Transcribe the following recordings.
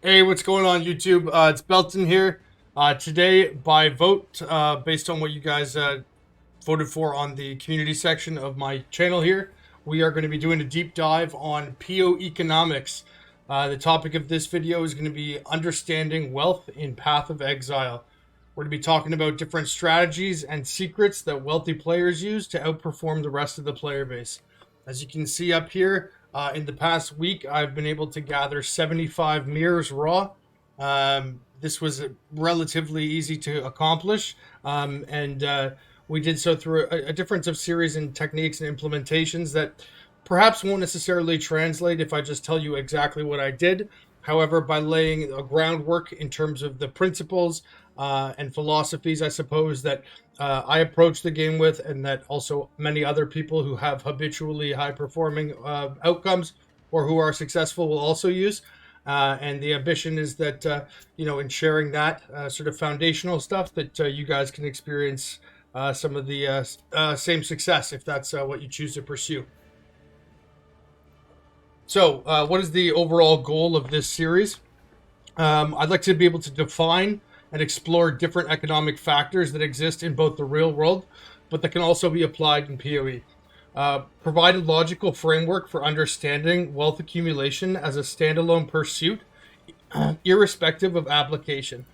Hey, what's going on, YouTube? It's Belton here. Today, by vote, based on what you guys voted for on the community section of my channel here, we are going to be doing a deep dive on PoEconomics. The topic of this video is going to be understanding wealth in Path of Exile. We're going to be talking about different strategies and secrets that wealthy players use to outperform the rest of the player base. As you can see up here, in the past week, I've been able to gather 75 mirrors raw. This was relatively easy to accomplish, and we did so through a difference of series and techniques and implementations that perhaps won't necessarily translate if I just tell you exactly what I did. However, by laying a groundwork in terms of the principles and philosophies, I suppose, that I approach the game with, and that also many other people who have habitually high performing outcomes or who are successful will also use. And the ambition is that, in sharing that sort of foundational stuff, that you guys can experience some of the same success if that's what you choose to pursue. So, what is the overall goal of this series? I'd like to be able to define and explore different economic factors that exist in both the real world, but that can also be applied in PoE. Provide a logical framework for understanding wealth accumulation as a standalone pursuit, irrespective of application.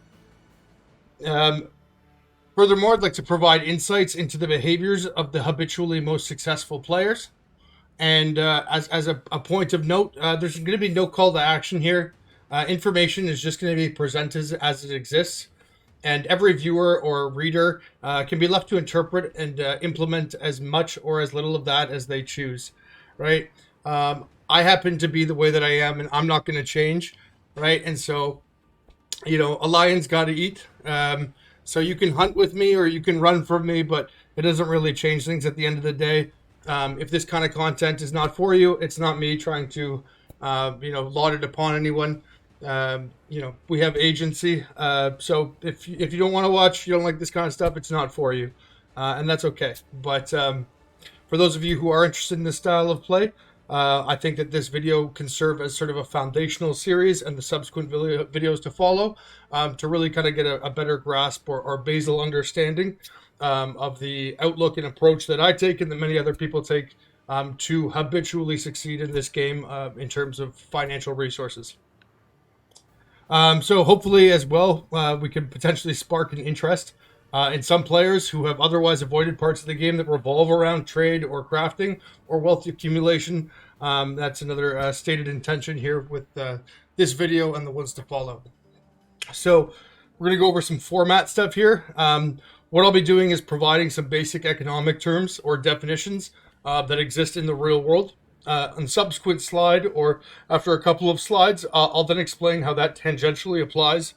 Furthermore, I'd like to provide insights into the behaviors of the habitually most successful players. And as a point of note, there's going to be no call to action here. Information is just going to be presented as it exists, and every viewer or reader can be left to interpret and implement as much or as little of that as they choose, right? I happen to be the way that I am, and I'm not going to change, right? And so, a lion's got to eat. So you can hunt with me or you can run from me, but it doesn't really change things at the end of the day. If this kind of content is not for you, it's not me trying to, laud it upon anyone. We have agency. So if you don't want to watch, you don't like this kind of stuff, it's not for you. And that's okay. But for those of you who are interested in this style of play, I think that this video can serve as sort of a foundational series and the subsequent videos to follow to really kind of get a better grasp or basal understanding of the outlook and approach that I take and that many other people take to habitually succeed in this game in terms of financial resources. So hopefully as well, we can potentially spark an interest in some players who have otherwise avoided parts of the game that revolve around trade or crafting or wealth accumulation. That's another stated intention here with this video and the ones to follow. So we're going to go over some format stuff here. What I'll be doing is providing some basic economic terms or definitions that exist in the real world. On the subsequent slide, or after a couple of slides, I'll then explain how that tangentially applies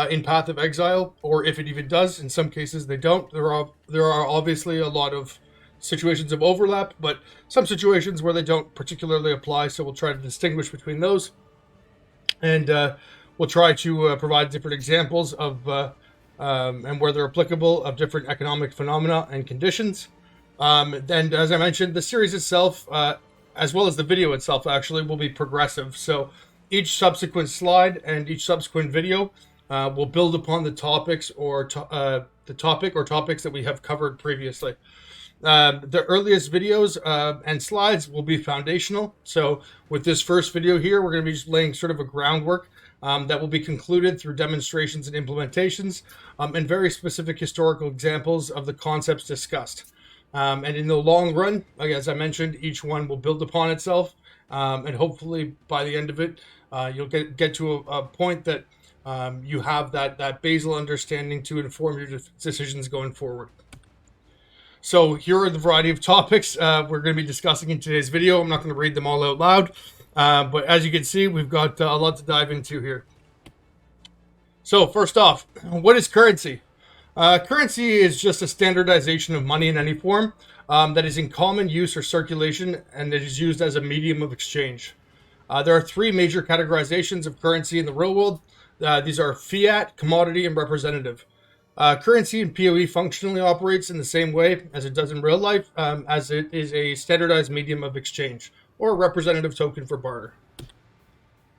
in Path of Exile, or if it even does. In some cases, they don't. There are obviously a lot of situations of overlap, but some situations where they don't particularly apply, so we'll try to distinguish between those. And we'll try to provide different examples of, and where they're applicable, of different economic phenomena and conditions. Then, as I mentioned, the series itself, as well as the video itself, actually, will be progressive. So each subsequent slide and each subsequent video will build upon the topics or topics that we have covered previously. The earliest videos and slides will be foundational. So with this first video here, we're going to be just laying sort of a groundwork that will be concluded through demonstrations and implementations and very specific historical examples of the concepts discussed. And in the long run, like as I mentioned, each one will build upon itself, and hopefully by the end of it, you'll get to a point that you have that basal understanding to inform your decisions going forward. So here are the variety of topics we're going to be discussing in today's video. I'm not going to read them all out loud, but as you can see, we've got a lot to dive into here. So first off, what is currency? Currency is just a standardization of money in any form that is in common use or circulation and that is used as a medium of exchange. There are three major categorizations of currency in the real world. These are fiat, commodity, and representative. Currency in PoE functionally operates in the same way as it does in real life, as it is a standardized medium of exchange or a representative token for barter.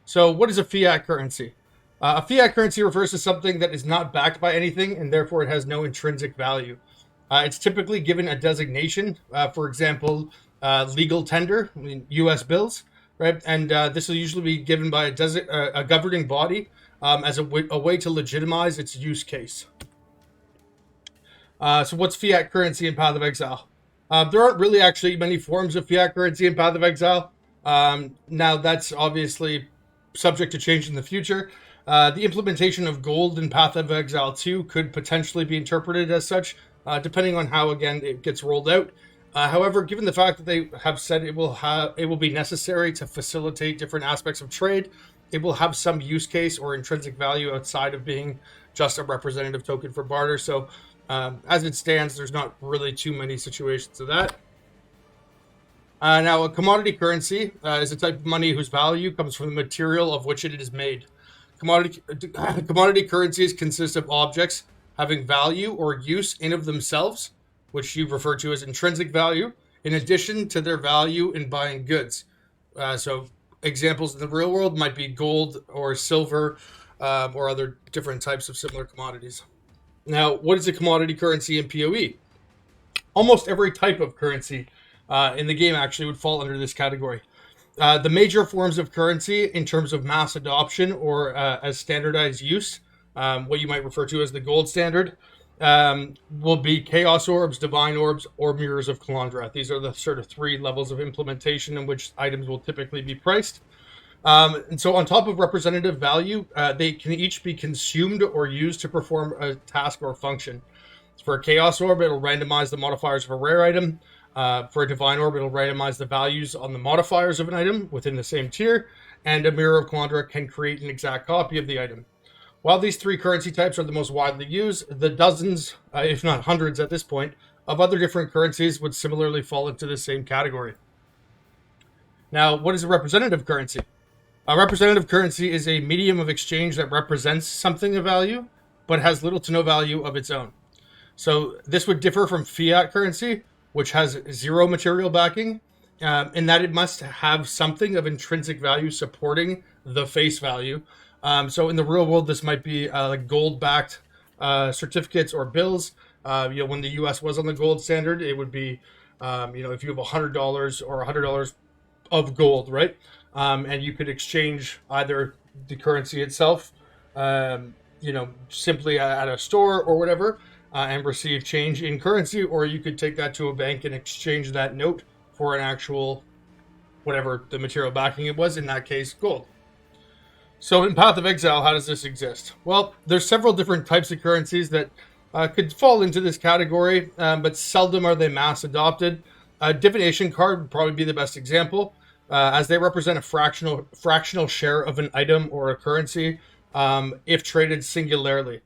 So what is a fiat currency? A fiat currency refers to something that is not backed by anything and therefore it has no intrinsic value. It's typically given a designation, for example, legal tender, I mean, U.S. bills, right? And this will usually be given by a governing body as a way to legitimize its use case. So what's fiat currency in Path of Exile? There aren't really actually many forms of fiat currency in Path of Exile. Now that's obviously subject to change in the future. The implementation of gold in Path of Exile 2 could potentially be interpreted as such, depending on how, again, it gets rolled out. However, given the fact that they have said it will be necessary to facilitate different aspects of trade, it will have some use case or intrinsic value outside of being just a representative token for barter. So as it stands, there's not really too many situations of that. Now, a commodity currency is a type of money whose value comes from the material of which it is made. Commodity currencies consist of objects having value or use in of themselves, which you refer to as intrinsic value, in addition to their value in buying goods. So examples in the real world might be gold or silver or other different types of similar commodities. Now, what is a commodity currency in PoE? Almost every type of currency in the game actually would fall under this category. The major forms of currency in terms of mass adoption or as standardized use, what you might refer to as the gold standard, will be chaos orbs, divine orbs, or mirrors of Kalandra. These are the sort of three levels of implementation in which items will typically be priced. And so on top of representative value, they can each be consumed or used to perform a task or function. For a chaos orb, it'll randomize the modifiers of a rare item. For a divine orb, it'll randomize the values on the modifiers of an item within the same tier. And a mirror of Kalandra can create an exact copy of the item. While these three currency types are the most widely used, the dozens, if not hundreds at this point, of other different currencies would similarly fall into the same category. Now, what is a representative currency? A representative currency is a medium of exchange that represents something of value, but has little to no value of its own. So this would differ from fiat currency, which has zero material backing, in that it must have something of intrinsic value supporting the face value. So in the real world, this might be like gold-backed certificates or bills. When the U.S. was on the gold standard, it would be, if you have $100 or $100 of gold, right? And you could exchange either the currency itself, simply at a store or whatever, and receive change in currency, or you could take that to a bank and exchange that note for an actual, whatever the material backing it was, in that case, gold. So in Path of Exile, how does this exist? Well, there's several different types of currencies that could fall into this category, but seldom are they mass adopted. A divination card would probably be the best example, as they represent a fractional share of an item or a currency if traded singularly.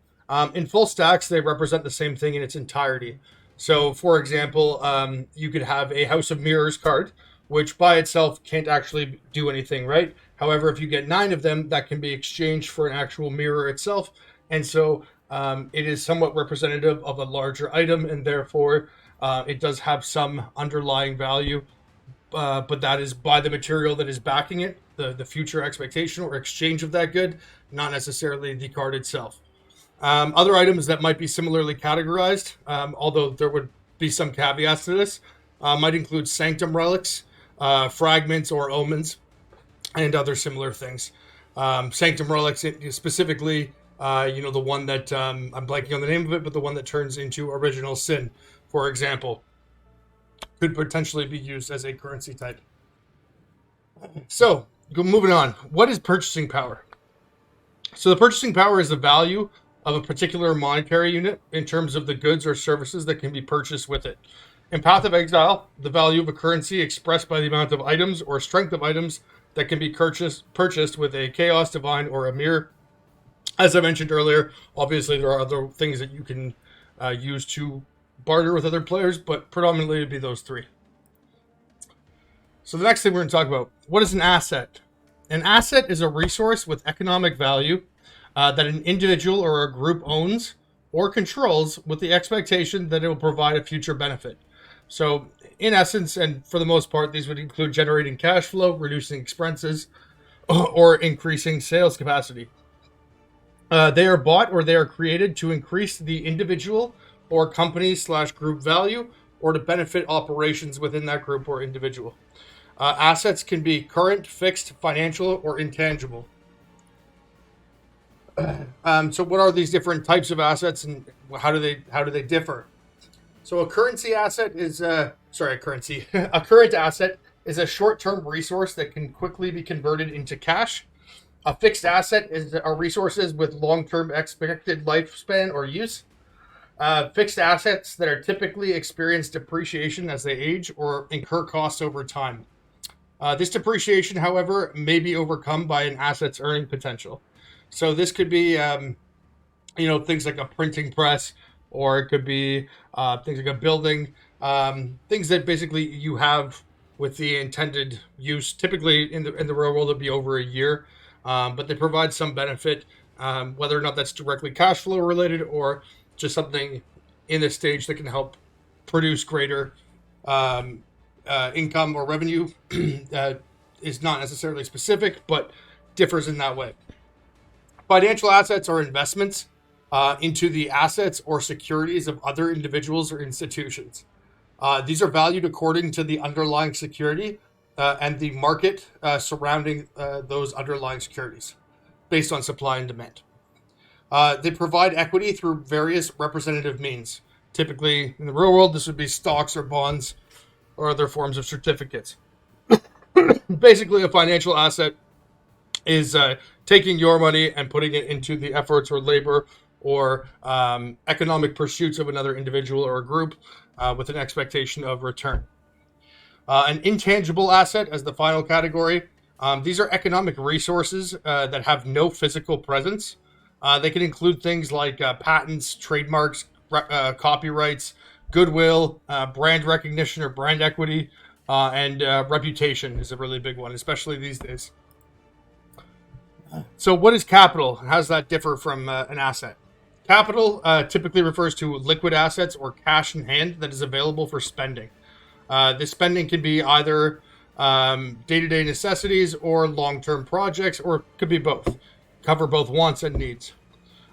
In full stacks, they represent the same thing in its entirety. So, for example, you could have a House of Mirrors card, which by itself can't actually do anything, right? However, if you get 9 of them, that can be exchanged for an actual mirror itself. And so it is somewhat representative of a larger item, and therefore it does have some underlying value. But that is by the material that is backing it, the future expectation or exchange of that good, not necessarily the card itself. Other items that might be similarly categorized, although there would be some caveats to this, might include sanctum relics, fragments or omens, and other similar things. Sanctum relics specifically, the one that I'm blanking on the name of it, but the one that turns into original sin, for example, could potentially be used as a currency type. So, moving on. What is purchasing power? So the purchasing power is the value of a particular monetary unit in terms of the goods or services that can be purchased with it. In Path of Exile, the value of a currency expressed by the amount of items or strength of items that can be purchased with a Chaos, Divine, or a Mirror. As I mentioned earlier, obviously there are other things that you can use to barter with other players, but predominantly it'd be those three. So the next thing we're going to talk about, what is an asset? An asset is a resource with economic value that an individual or a group owns or controls with the expectation that it will provide a future benefit. So in essence, and for the most part, these would include generating cash flow, reducing expenses, or increasing sales capacity. They are bought or they are created to increase the individual or company / group value or to benefit operations within that group or individual. Assets can be current, fixed, financial, or intangible. So what are these different types of assets and how do they differ? So a currency asset is a currency. A current asset is a short-term resource that can quickly be converted into cash. A fixed asset are resources with long-term expected lifespan or use. Fixed assets that are typically experience depreciation as they age or incur costs over time. This depreciation, however, may be overcome by an asset's earning potential. So this could be, things like a printing press, or it could be things like a building, things that basically you have with the intended use. Typically, in the real world, it'd be over a year, but they provide some benefit, whether or not that's directly cash flow related or just something in this stage that can help produce greater income or revenue. Is not necessarily specific, but differs in that way. Financial assets are investments into the assets or securities of other individuals or institutions. These are valued according to the underlying security and the market surrounding those underlying securities based on supply and demand. They provide equity through various representative means. Typically, in the real world, this would be stocks or bonds or other forms of certificates. Basically, a financial asset is taking your money and putting it into the efforts or labor or economic pursuits of another individual or a group with an expectation of return. An intangible asset as the final category. These are economic resources that have no physical presence. They can include things like patents, trademarks, copyrights, goodwill, brand recognition or brand equity, and reputation is a really big one, especially these days. So what is capital? How does that differ from an asset? Capital typically refers to liquid assets or cash in hand that is available for spending. This spending can be either day-to-day necessities or long-term projects, or could be both. Cover both wants and needs.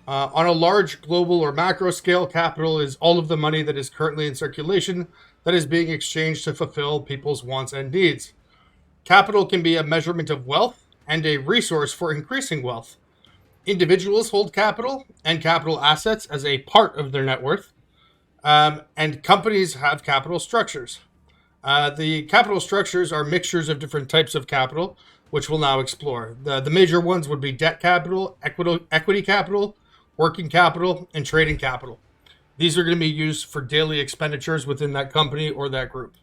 On a large global or macro scale, capital is all of the money that is currently in circulation that is being exchanged to fulfill people's wants and needs. Capital can be a measurement of wealth and a resource for increasing wealth. Individuals hold capital and capital assets as a part of their net worth, and companies have capital structures. The capital structures are mixtures of different types of capital, which we'll now explore. The major ones would be debt capital, equity capital, working capital, and trading capital. These are going to be used for daily expenditures within that company or that group.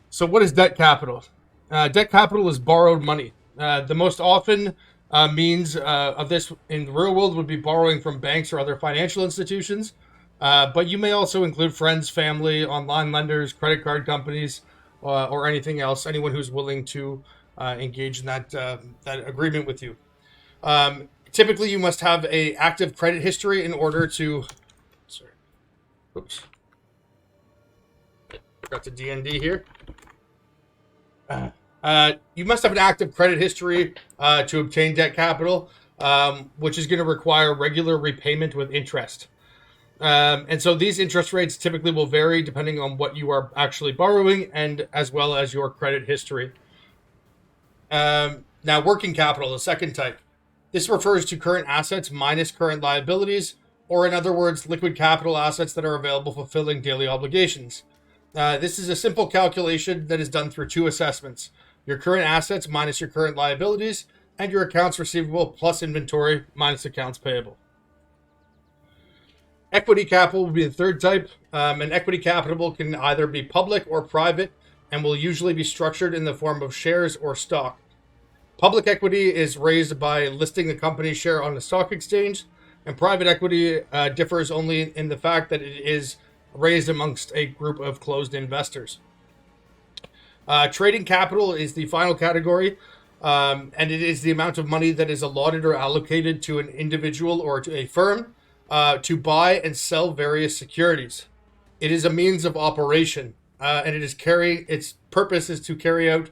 So what is debt capital? Debt capital is borrowed money. The most often means of this in the real world would be borrowing from banks or other financial institutions. But you may also include friends, family, online lenders, credit card companies, or anything else, anyone who's willing to engage in that agreement with you. Typically, you must have an active credit history in order to... Sorry. Oops. Forgot to DND here. You must have an active credit history to obtain debt capital, which is going to require regular repayment with interest. And so these interest rates typically will vary depending on what you are actually borrowing and as well as your credit history. Now, working capital, the second type. This refers to current assets minus current liabilities, or in other words, liquid capital assets that are available fulfilling daily obligations. This is a simple calculation that is done through two assessments: your current assets minus your current liabilities, and your accounts receivable plus inventory minus accounts payable. Equity capital will be the third type. And equity capital can either be public or private and will usually be structured in the form of shares or stock. Public equity is raised by listing the company's share on the stock exchange, and private equity differs only in the fact that it is raised amongst a group of closed investors. Trading capital is the final category, and it is the amount of money that is allotted or allocated to an individual or to a firm to buy and sell various securities. It is a means of operation, and its purpose is to carry out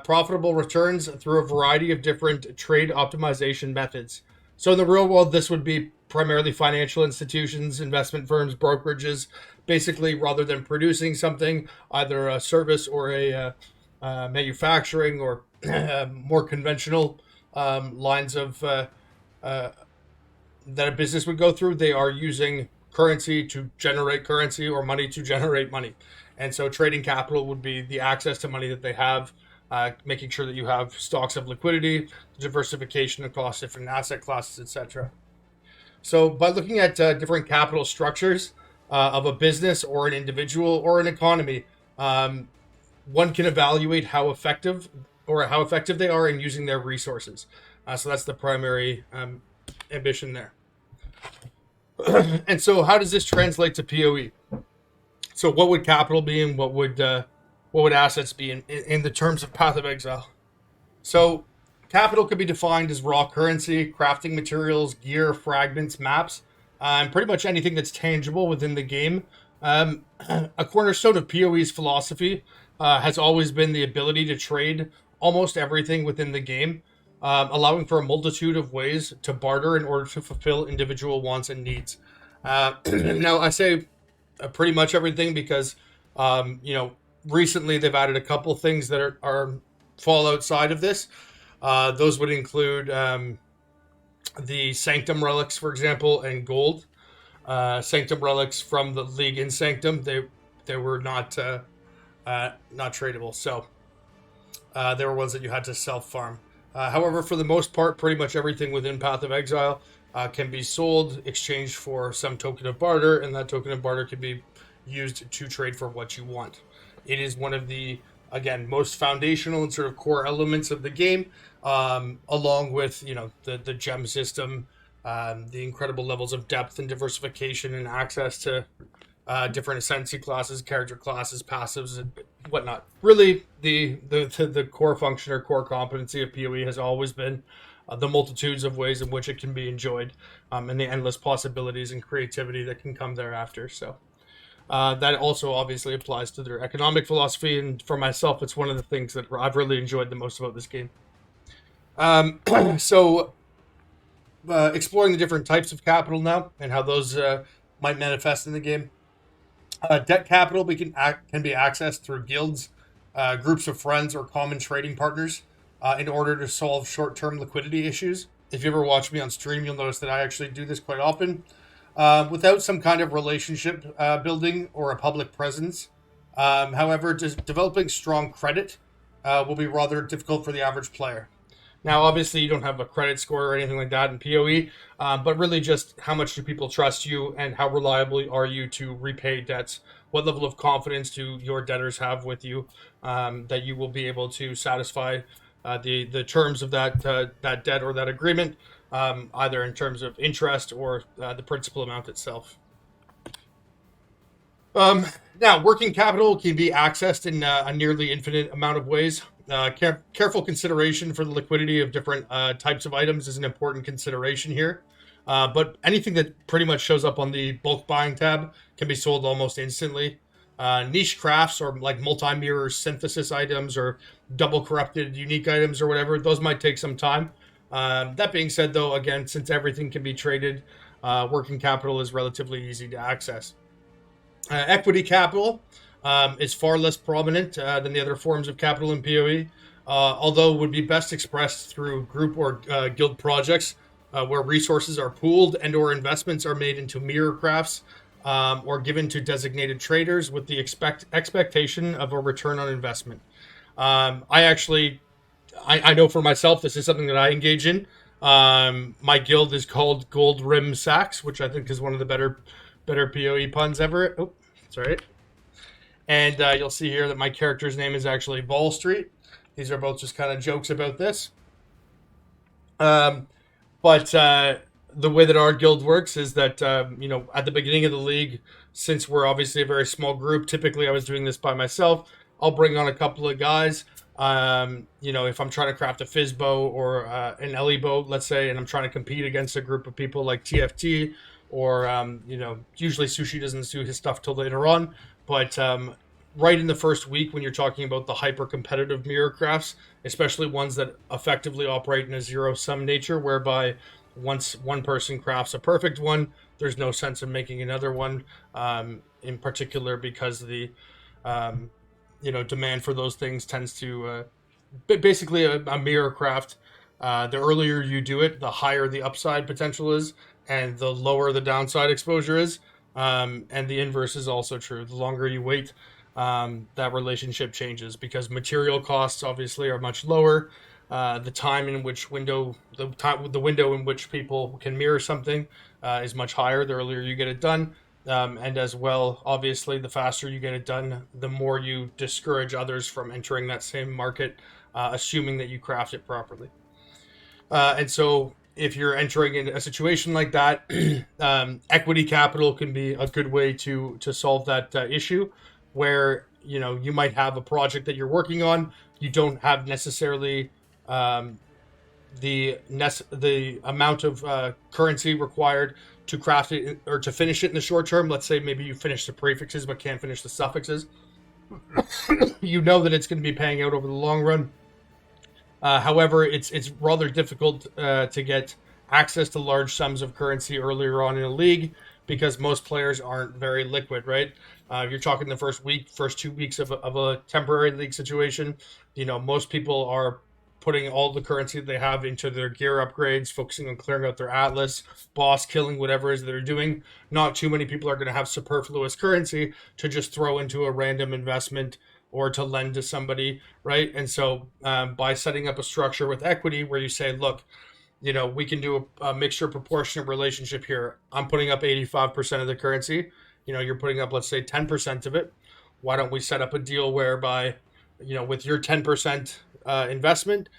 profitable returns through a variety of different trade optimization methods. So in the real world, this would be primarily financial institutions, investment firms, brokerages, basically rather than producing something, either a service or a manufacturing or more conventional lines of uh, that a business would go through, they are using currency to generate currency or money to generate money. And so trading capital would be the access to money that they have, making sure that you have stocks of liquidity, diversification across different asset classes, etc. So by looking at different capital structures of a business or an individual or an economy, um, one can evaluate how effective they are in using their resources. So that's the primary ambition there. And so, how does this translate to PoE? So, what would capital be, and what would assets be in the terms of Path of Exile? So, capital could be defined as raw currency, crafting materials, gear, fragments, maps, and pretty much anything that's tangible within the game. A cornerstone of PoE's philosophy has always been the ability to trade almost everything within the game, allowing for a multitude of ways to barter in order to fulfill individual wants and needs. Now, I say pretty much everything because, recently they've added a couple things that are fall outside of this. Those would include the Sanctum relics, for example, and gold. Sanctum relics from the League in Sanctum, they were not tradable, so they were ones that you had to self farm. However, for the most part, pretty much everything within Path of Exile can be sold, exchanged for some token of barter, and that token of barter can be used to trade for what you want. It is one of the, again, most foundational and sort of core elements of the game, along with, the gem system, the incredible levels of depth and diversification and access to different ascendancy classes, character classes, passives, and whatnot. Really, the core function or core competency of PoE has always been the multitudes of ways in which it can be enjoyed, and the endless possibilities and creativity that can come thereafter. So that also obviously applies to their economic philosophy, and for myself, it's one of the things that I've really enjoyed the most about this game. So exploring the different types of capital now and how those might manifest in the game. Debt capital can be accessed through guilds, groups of friends, or common trading partners in order to solve short-term liquidity issues. If you ever watch me on stream, you'll notice that I actually do this quite often. Without some kind of relationship building or a public presence. However, developing strong credit will be rather difficult for the average player. Now, obviously, you don't have a credit score or anything like that in PoE, but really just how much do people trust you and how reliable are you to repay debts? What level of confidence do your debtors have with you that you will be able to satisfy the terms of that debt or that agreement, either in terms of interest or the principal amount itself. Now, working capital can be accessed in a nearly infinite amount of ways. Careful consideration for the liquidity of different types of items is an important consideration here. But anything that pretty much shows up on the bulk buying tab can be sold almost instantly. Niche crafts or like multi-mirror synthesis items or double corrupted unique items or whatever, those might take some time. That being said, though, again, since everything can be traded, working capital is relatively easy to access. Equity capital is far less prominent than the other forms of capital in PoE, although would be best expressed through group or guild projects where resources are pooled and or investments are made into mirror crafts or given to designated traders with the expectation of a return on investment. I know for myself, this is something that I engage in. My guild is called Gold Rim Sacks, which I think is one of the better PoE puns ever. Oh, sorry. And you'll see here that my character's name is actually Ball Street. These are both just kind of jokes about this. But the way that our guild works is that, at the beginning of the league, since we're obviously a very small group, typically I was doing this by myself. I'll bring on a couple of guys. If I'm trying to craft a fizz bow or an Ellie bow, let's say, and I'm trying to compete against a group of people like TFT or, usually Sushi doesn't do his stuff till later on. But right in the first week, when you're talking about the hyper-competitive mirror crafts, especially ones that effectively operate in a zero-sum nature, whereby once one person crafts a perfect one, there's no sense in making another one. In particular, because the demand for those things tends to basically a mirror craft. The earlier you do it, the higher the upside potential is, and the lower the downside exposure is. And the inverse is also true. The longer you wait, that relationship changes because material costs obviously are much lower. The time in which the window in which people can mirror something is much higher. The earlier you get it done, and as well, obviously, the faster you get it done, the more you discourage others from entering that same market, assuming that you craft it properly. And so, if you're entering in a situation like that, equity capital can be a good way to solve that issue, where you might have a project that you're working on. You don't have necessarily the amount of currency required to craft it or to finish it in the short term. Let's say maybe you finish the prefixes but can't finish the suffixes. You know that it's going to be paying out over the long run. However, it's rather difficult to get access to large sums of currency earlier on in a league because most players aren't very liquid, right? You're talking the first 2 weeks of a temporary league situation. Most people are putting all the currency that they have into their gear upgrades, focusing on clearing out their atlas, boss killing, whatever it is they're doing. Not too many people are going to have superfluous currency to just throw into a random investment or to lend to somebody, right? And so by setting up a structure with equity where you say, look, we can do a mixture proportionate relationship here. I'm putting up 85% of the currency. You're putting up, let's say, 10% of it. Why don't we set up a deal whereby, with your 10% investment,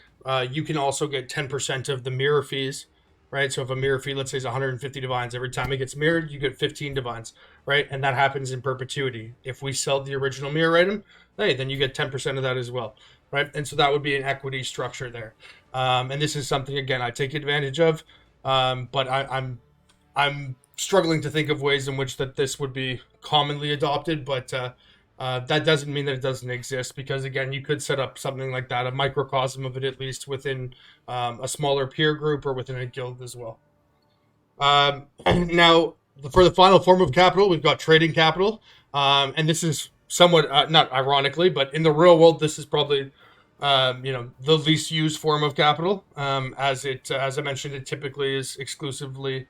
you can also get 10% of the mirror fees, right? So if a mirror fee, let's say, is 150 divines, every time it gets mirrored, you get 15 divines, right? And that happens in perpetuity. If we sell the original mirror item, hey, then you get 10% of that as well, right? And so that would be an equity structure there. And this is something, again, I take advantage of, but I'm struggling to think of ways in which that this would be commonly adopted, but that doesn't mean that it doesn't exist, because again, you could set up something like that, a microcosm of it at least, within a smaller peer group or within a guild as well. Now, for the final form of capital, we've got trading capital, and this is somewhat not ironically, but in the real world, this is probably the least used form of capital, as I mentioned, it typically is exclusively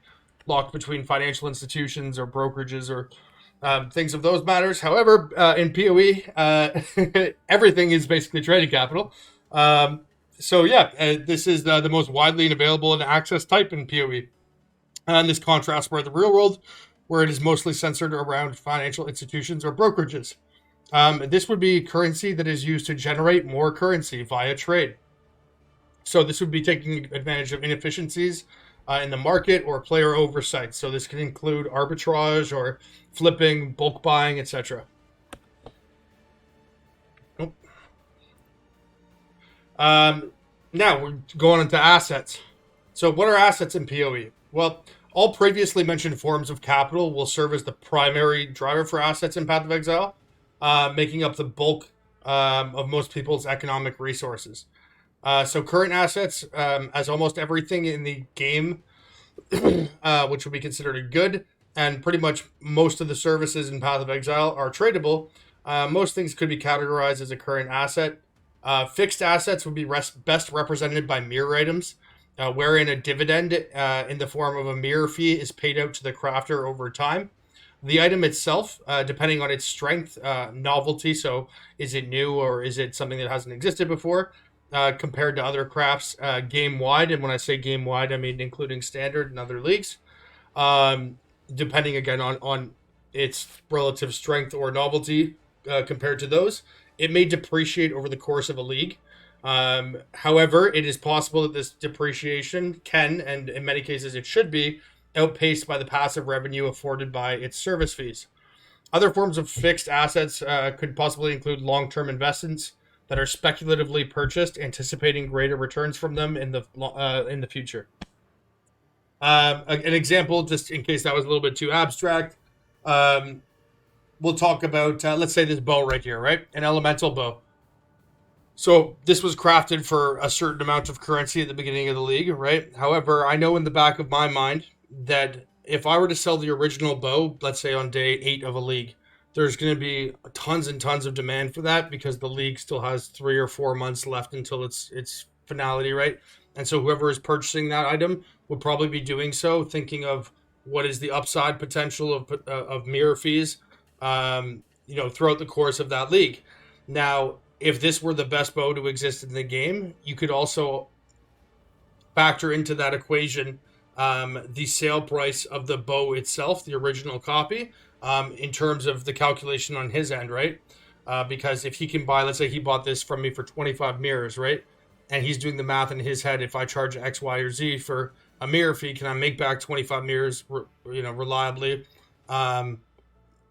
locked between financial institutions or brokerages or things of those matters. However, in PoE, everything is basically trading capital. This is the most widely available and access type in PoE. And this contrasts with the real world, where it is mostly centered around financial institutions or brokerages. This would be currency that is used to generate more currency via trade. So this would be taking advantage of inefficiencies in the market or player oversight. So this can include arbitrage or flipping, bulk buying, etc. Now we're going into assets. So what are assets in PoE? Well, all previously mentioned forms of capital will serve as the primary driver for assets in Path of Exile, making up the bulk of most people's economic resources. So current assets, as almost everything in the game, which would be considered a good, and pretty much most of the services in Path of Exile are tradable. Most things could be categorized as a current asset. Fixed assets would be best represented by mirror items, wherein a dividend in the form of a mirror fee is paid out to the crafter over time. The item itself, depending on its strength, novelty, so is it new or is it something that hasn't existed before, compared to other crafts game-wide, and when I say game-wide, I mean including standard and other leagues, depending again on its relative strength or novelty compared to those, it may depreciate over the course of a league. However, it is possible that this depreciation can, and in many cases it should be, outpaced by the passive revenue afforded by its service fees. Other forms of fixed assets could possibly include long-term investments that are speculatively purchased, anticipating greater returns from them in the future. An example, just in case that was a little bit too abstract, we'll talk about, let's say this bow right here, right? An elemental bow. So this was crafted for a certain amount of currency at the beginning of the league, right? However, I know in the back of my mind that if I were to sell the original bow, let's say on day 8 of a league, there's going to be tons and tons of demand for that because the league still has 3 or 4 months left until its finality, right? And so whoever is purchasing that item would probably be doing so, thinking of what is the upside potential of mirror fees, throughout the course of that league. Now, if this were the best bow to exist in the game, you could also factor into that equation the sale price of the bow itself, the original copy, in terms of the calculation on his end, right? Because if he can buy, let's say he bought this from me for 25 mirrors, right? And he's doing the math in his head. If I charge X, Y, or Z for a mirror fee, can I make back 25 mirrors, reliably? Um,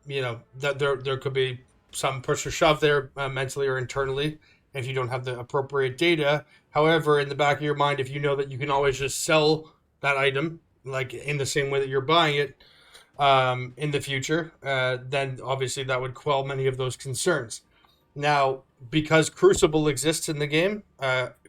that there could be some push or shove there, mentally or internally, if you don't have the appropriate data. However, in the back of your mind, if you know that you can always just sell that item, like in the same way that you're buying it, in the future, then obviously that would quell many of those concerns. Now, because Crucible exists in the game,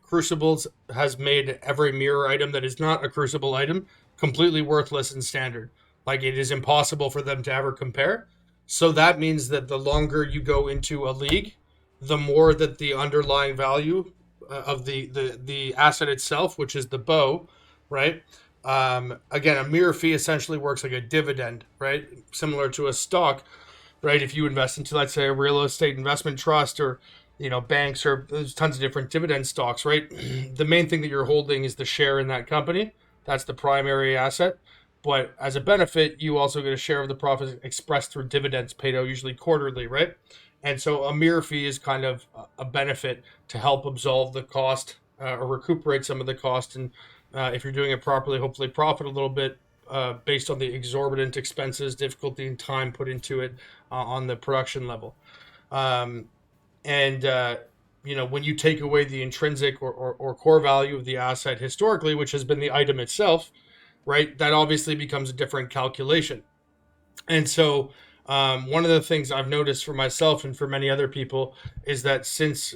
Crucibles has made every mirror item that is not a Crucible item completely worthless in standard. Like, it is impossible for them to ever compare. So that means that the longer you go into a league, the more that the underlying value of the asset itself, which is the bow, right? Again, a mirror fee essentially works like a dividend, right? Similar to a stock, right? If you invest into, let's say, a real estate investment trust, or banks, or there's tons of different dividend stocks, right? The main thing that you're holding is the share in that company. That's the primary asset. But as a benefit, you also get a share of the profits expressed through dividends paid out, usually quarterly, right? And so a mirror fee is kind of a benefit to help absolve the cost, or recuperate some of the cost. And if you're doing it properly, hopefully profit a little bit, based on the exorbitant expenses, difficulty, and time put into it, on the production level. Um, and when you take away the intrinsic or core value of the asset historically, which has been the item itself, right, that obviously becomes a different calculation. And so one of the things I've noticed for myself and for many other people is that since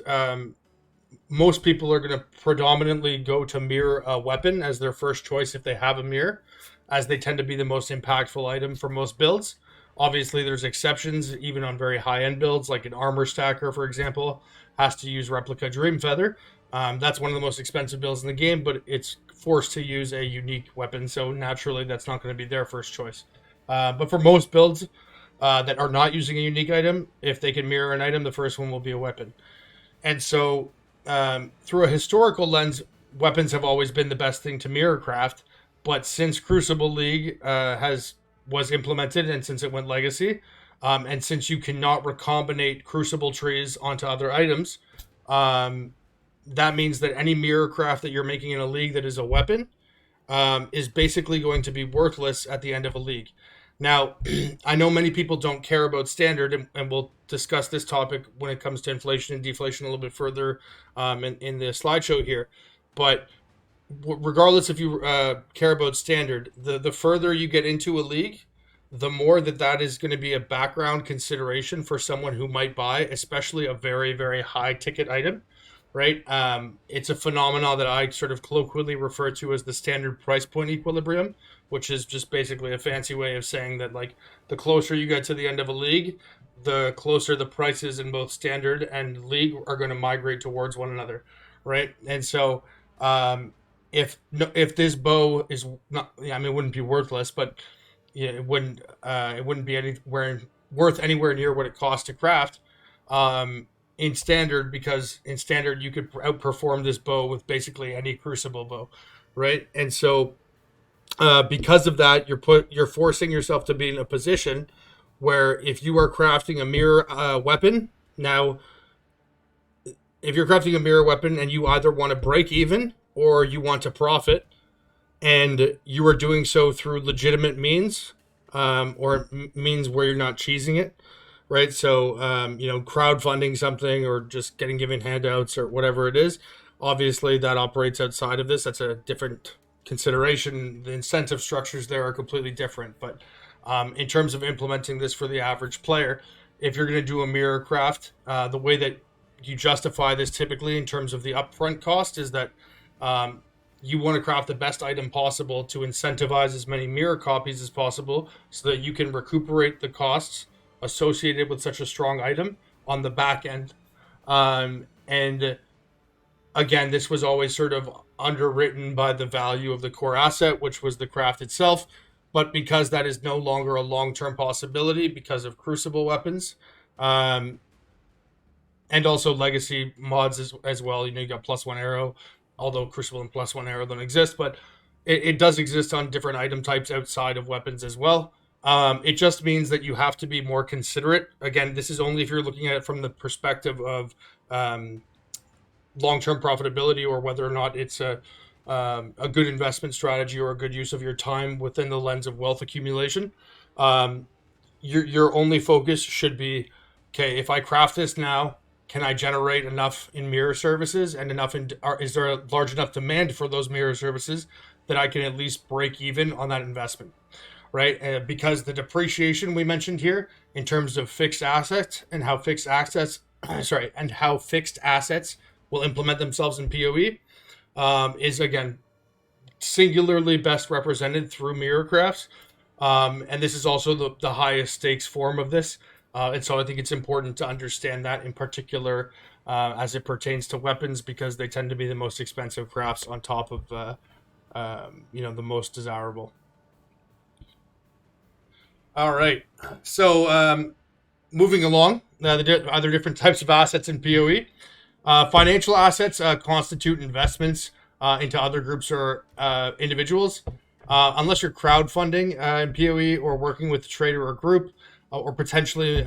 most people are going to predominantly go to mirror a weapon as their first choice if they have a mirror, as they tend to be the most impactful item for most builds. Obviously, there's exceptions, even on very high-end builds, like an armor stacker, for example, has to use replica Dream Feather. That's one of the most expensive builds in the game, but it's forced to use a unique weapon, so naturally that's not going to be their first choice. But for most builds that are not using a unique item, if they can mirror an item, the first one will be a weapon. And so, through a historical lens, weapons have always been the best thing to mirror craft. But since Crucible League was implemented, and since it went legacy, and since you cannot recombinate Crucible trees onto other items, that means that any mirror craft that you're making in a league that is a weapon, is basically going to be worthless at the end of a league. Now, I know many people don't care about standard, and we'll discuss this topic when it comes to inflation and deflation a little bit further, in the slideshow here. But regardless if you care about standard, the further you get into a league, the more that is going to be a background consideration for someone who might buy, especially a very, very high ticket item, right? It's a phenomenon that I sort of colloquially refer to as the standard price point equilibrium, which is just basically a fancy way of saying that, like, the closer you get to the end of a league, the closer the prices in both standard and league are going to migrate towards one another, right? And so, if this bow is not, I mean, it wouldn't be worthless, but yeah, it wouldn't be anywhere worth anywhere near what it costs to craft, in standard, because in standard you could outperform this bow with basically any Crucible bow, right? And so, because of that, you're forcing yourself to be in a position where if you are crafting a mirror weapon now, if you're crafting a mirror weapon and you either want to break even or you want to profit, and you are doing so through legitimate means, or means where you're not cheesing it, right? So, crowdfunding something or just given handouts or whatever it is, obviously that operates outside of this. That's a different consideration. The incentive structures there are completely different. But in terms of implementing this for the average player, if you're going to do a mirror craft, the way that you justify this typically in terms of the upfront cost is that you want to craft the best item possible to incentivize as many mirror copies as possible so that you can recuperate the costs associated with such a strong item on the back end. And again, this was always sort of underwritten by the value of the core asset, which was the craft itself. But because that is no longer a long-term possibility because of crucible weapons, and also legacy mods as well. You got +1 arrow, although crucible and +1 arrow don't exist, but it does exist on different item types outside of weapons as well. It just means that you have to be more considerate. Again, this is only if you're looking at it from the perspective of long-term profitability, or whether or not it's a good investment strategy or a good use of your time within the lens of wealth accumulation. Your only focus should be, okay, if I craft this now, can I generate enough in mirror services and enough is there a large enough demand for those mirror services that I can at least break even on that investment, right? Because the depreciation we mentioned here in terms of fixed assets and how fixed assets, will implement themselves in PoE, is again singularly best represented through mirror crafts. And this is also the highest stakes form of this. And so I think it's important to understand that in particular as it pertains to weapons, because they tend to be the most expensive crafts on top of the most desirable. All right. So moving along, the other different types of assets in PoE. Financial assets constitute investments into other groups or individuals. Unless you're crowdfunding in PoE or working with a trader or group, or potentially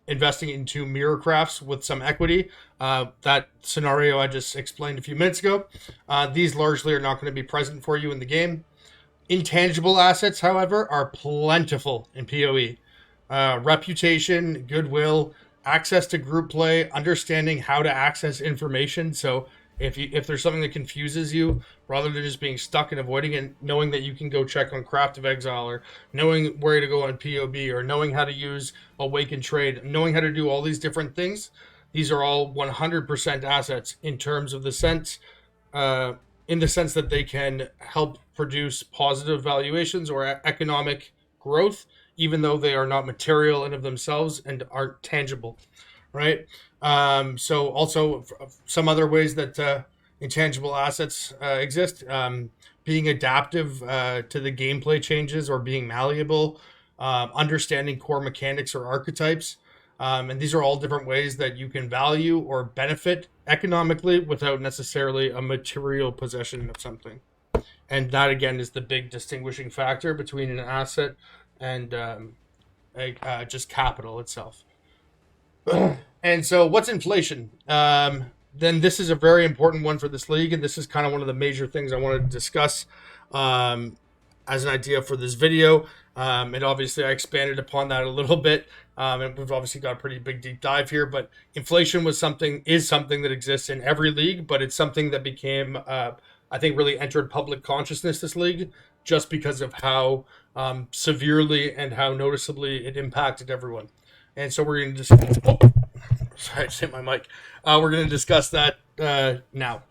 investing into mirror crafts with some equity, that scenario I just explained a few minutes ago, these largely are not going to be present for you in the game. Intangible assets, however, are plentiful in PoE. Reputation, goodwill, access to group play, understanding how to access information. So if there's something that confuses you, rather than just being stuck and avoiding it, knowing that you can go check on Craft of Exile, or knowing where to go on POB, or knowing how to use Awaken Trade, knowing how to do all these different things, these are all 100% assets in terms of the sense, in the sense that they can help produce positive valuations or economic growth, even though they are not material in of themselves and aren't tangible, right? So also some other ways that intangible assets exist, being adaptive to the gameplay changes or being malleable, understanding core mechanics or archetypes. And these are all different ways that you can value or benefit economically without necessarily a material possession of something. And that, again, is the big distinguishing factor between an asset and just capital itself. And so what's inflation? Then this is a very important one for this league, and this is kind of one of the major things I wanted to discuss as an idea for this video. And obviously I expanded upon that a little bit, and we've obviously got a pretty big deep dive here, but inflation is something that exists in every league, but it's something that became, I think, really entered public consciousness this league, just because of how severely and how noticeably it impacted everyone. And so we're going to discuss... sorry, I just hit my mic. We're going to discuss that now.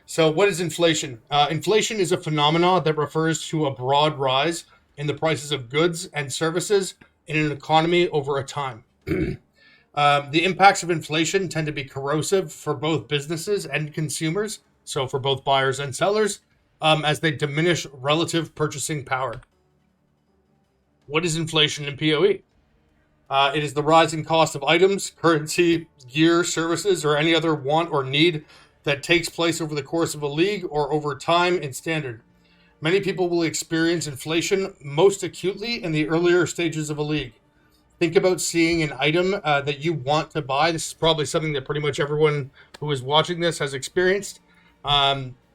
So what is inflation? Inflation is a phenomenon that refers to a broad rise in the prices of goods and services in an economy over a time. The impacts of inflation tend to be corrosive for both businesses and consumers, so for both buyers and sellers, as they diminish relative purchasing power. What is inflation in PoE? It is the rising cost of items, currency, gear, services, or any other want or need that takes place over the course of a league or over time in standard. Many people will experience inflation most acutely in the earlier stages of a league. Think about seeing an item that you want to buy. This is probably something that pretty much everyone who is watching this has experienced.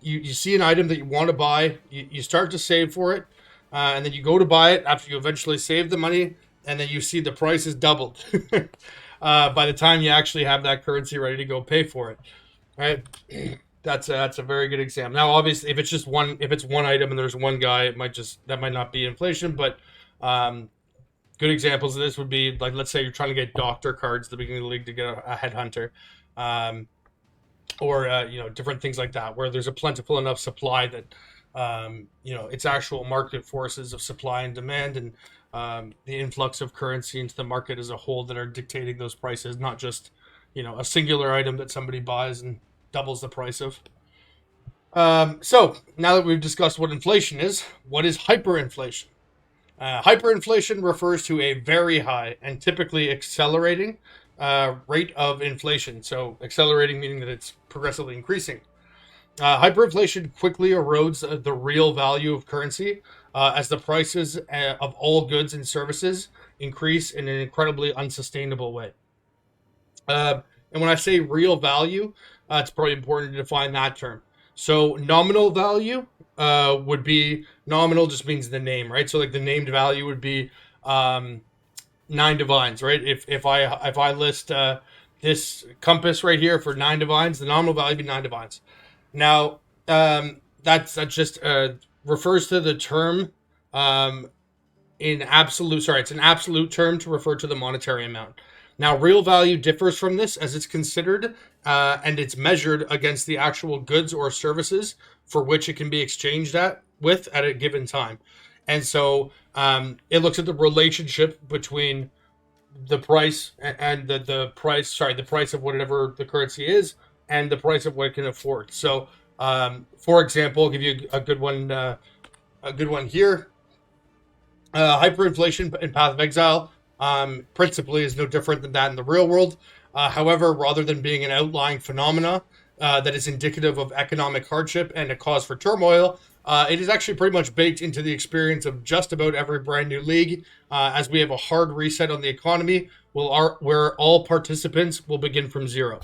You see an item that you want to buy, you start to save for it, and then you go to buy it after you eventually save the money, and then you see the price is doubled by the time you actually have that currency ready to go pay for it, right? That's a very good example. Now, obviously, if it's one item and there's one guy, that might not be inflation, but good examples of this would be, like, let's say you're trying to get doctor cards at the beginning of the league to get a headhunter. or different things like that, where there's a plentiful enough supply that it's actual market forces of supply and demand, and the influx of currency into the market as a whole that are dictating those prices, not just a singular item that somebody buys and doubles the price of. So now that we've discussed what inflation is, what is hyperinflation? Hyperinflation refers to a very high and typically accelerating rate of inflation. So accelerating meaning that it's progressively increasing. Hyperinflation quickly erodes the real value of currency as the prices of all goods and services increase in an incredibly unsustainable way. And when I say real value, it's probably important to define that term. So nominal value would be, nominal just means the name, right? So like the named value would be 9 divines, right? If I list this compass right here for 9 divines, the nominal value would be 9 divines. Now that's just refers to the term in absolute. Sorry, it's an absolute term to refer to the monetary amount. Now, real value differs from this as it's considered and it's measured against the actual goods or services for which it can be exchanged with at a given time. And so it looks at the relationship between the price and the price of whatever the currency is and the price of what it can afford. So, for example, I'll give you a good one here. Hyperinflation in Path of Exile principally is no different than that in the real world. However, rather than being an outlying phenomena that is indicative of economic hardship and a cause for turmoil, it is actually pretty much baked into the experience of just about every brand new league, as we have a hard reset on the economy where all participants will begin from zero.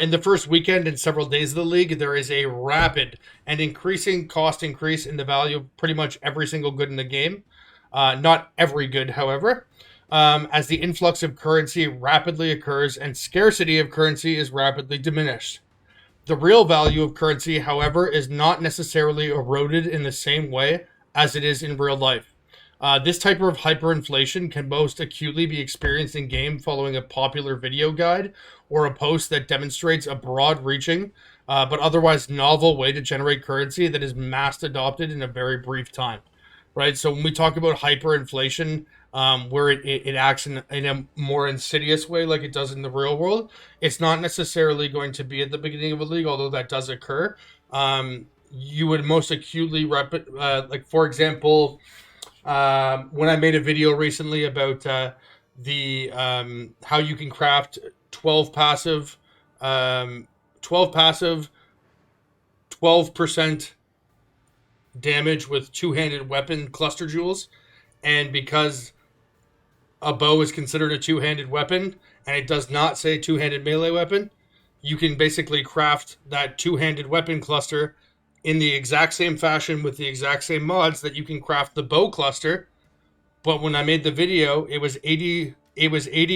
In the first weekend and several days of the league, there is a rapid and increasing cost increase in the value of pretty much every single good in the game. Not every good, however, as the influx of currency rapidly occurs and scarcity of currency is rapidly diminished. The real value of currency, however, is not necessarily eroded in the same way as it is in real life. This type of hyperinflation can most acutely be experienced in game following a popular video guide or a post that demonstrates a broad-reaching but otherwise novel way to generate currency that is mass adopted in a very brief time. Right, so when we talk about hyperinflation, where it acts in a more insidious way like it does in the real world, it's not necessarily going to be at the beginning of a league, although that does occur. You would most acutely like, for example, when I made a video recently about the how you can craft 12 passive 12% damage with two-handed weapon cluster jewels, and because a bow is considered a two-handed weapon and it does not say two-handed melee weapon, you can basically craft that two-handed weapon cluster in the exact same fashion with the exact same mods that you can craft the bow cluster. But when I made the video, it was 80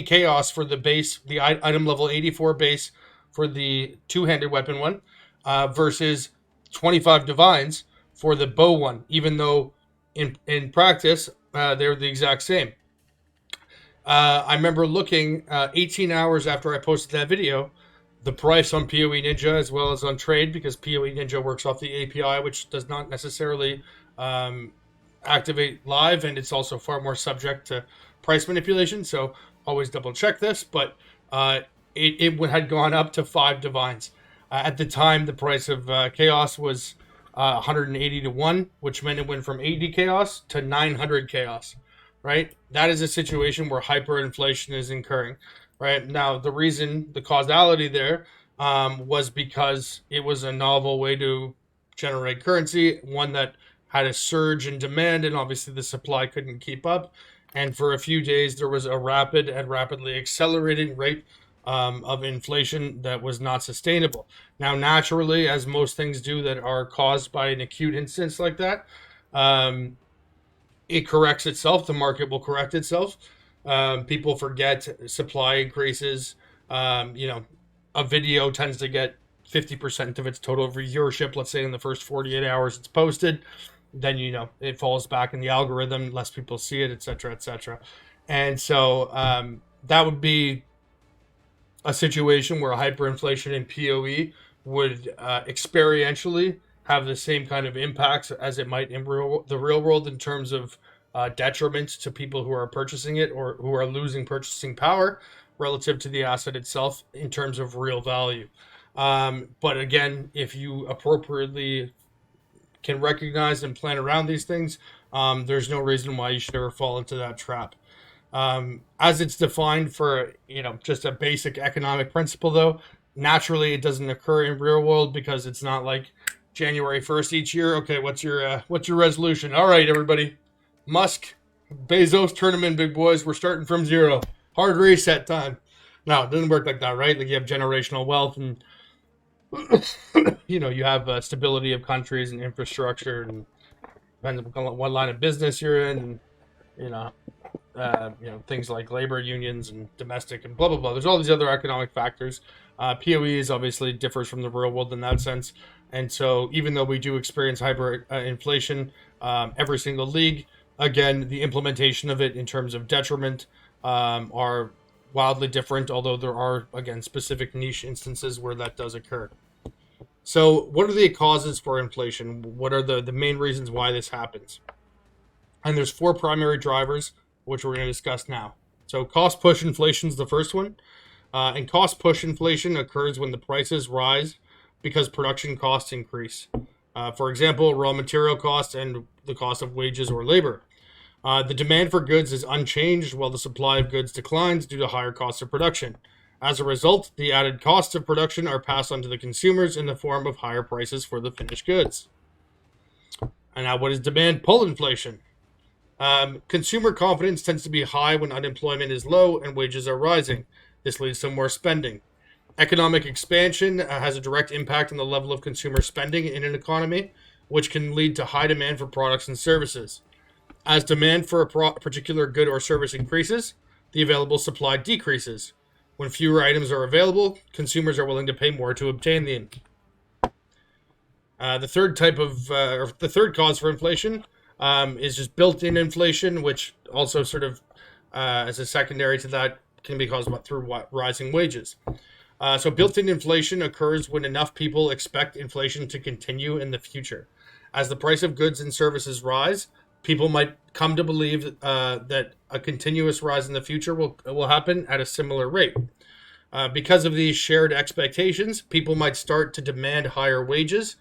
chaos for the base, the item level 84 base for the two-handed weapon one, versus 25 divines for the bow one, even though in practice they're the exact same. I remember looking 18 hours after I posted that video, the price on PoE Ninja as well as on Trade, because PoE Ninja works off the API, which does not necessarily activate live, and it's also far more subject to price manipulation. So always double check this, but it had gone up to 5 divines. At the time, the price of chaos was 180 to 1, which meant it went from 80 chaos to 900 chaos, right? That is a situation where hyperinflation is occurring, right? Now, the causality there was because it was a novel way to generate currency, one that had a surge in demand, and obviously the supply couldn't keep up. And for a few days, there was a rapid and rapidly accelerating rate of inflation that was not sustainable. Now, naturally, as most things do that are caused by an acute instance like that, it corrects itself. The market will correct itself. People forget supply increases. A video tends to get 50% of its total viewership, let's say in the first 48 hours it's posted. Then, it falls back in the algorithm, less people see it, etc., etc. And so that would be a situation where hyperinflation in PoE would experientially have the same kind of impacts as it might in the real world in terms of detriment to people who are purchasing it or who are losing purchasing power relative to the asset itself in terms of real value. But again, if you appropriately can recognize and plan around these things, there's no reason why you should ever fall into that trap. As it's defined for just a basic economic principle, though, naturally it doesn't occur in real world because it's not like January 1st each year. Okay, what's your resolution? All right, everybody, Musk, Bezos, tournament, big boys. We're starting from zero. Hard reset time. No, it doesn't work like that, right? Like you have generational wealth and you have stability of countries and infrastructure, and depends on what line of business you're in, and you know, things like labor unions and domestic and blah blah blah. There's all these other economic factors. PoE is obviously differs from the real world in that sense, and so even though we do experience hyperinflation, every single league, again, the implementation of it in terms of detriment are wildly different, although there are, again, specific niche instances where that does occur. So what are the causes for inflation? What are the main reasons why this happens? And there's four primary drivers, which we're going to discuss now. So cost push inflation is the first one. And cost push inflation occurs when the prices rise because production costs increase. For example, raw material costs and the cost of wages or labor. The demand for goods is unchanged while the supply of goods declines due to higher costs of production. As a result, the added costs of production are passed on to the consumers in the form of higher prices for the finished goods. And now, what is demand pull inflation? Consumer confidence tends to be high when unemployment is low and wages are rising. This leads to more spending. Economic expansion has a direct impact on the level of consumer spending in an economy, which can lead to high demand for products and services. As demand for a particular good or service increases, the available supply decreases. When fewer items are available, consumers are willing to pay more to obtain them. The third cause for inflation is just built-in inflation, which also sort of, as a secondary to that, can be caused through rising wages. So built-in inflation occurs when enough people expect inflation to continue in the future. As the price of goods and services rise, people might come to believe that a continuous rise in the future will happen at a similar rate. Because of these shared expectations, people might start to demand higher wages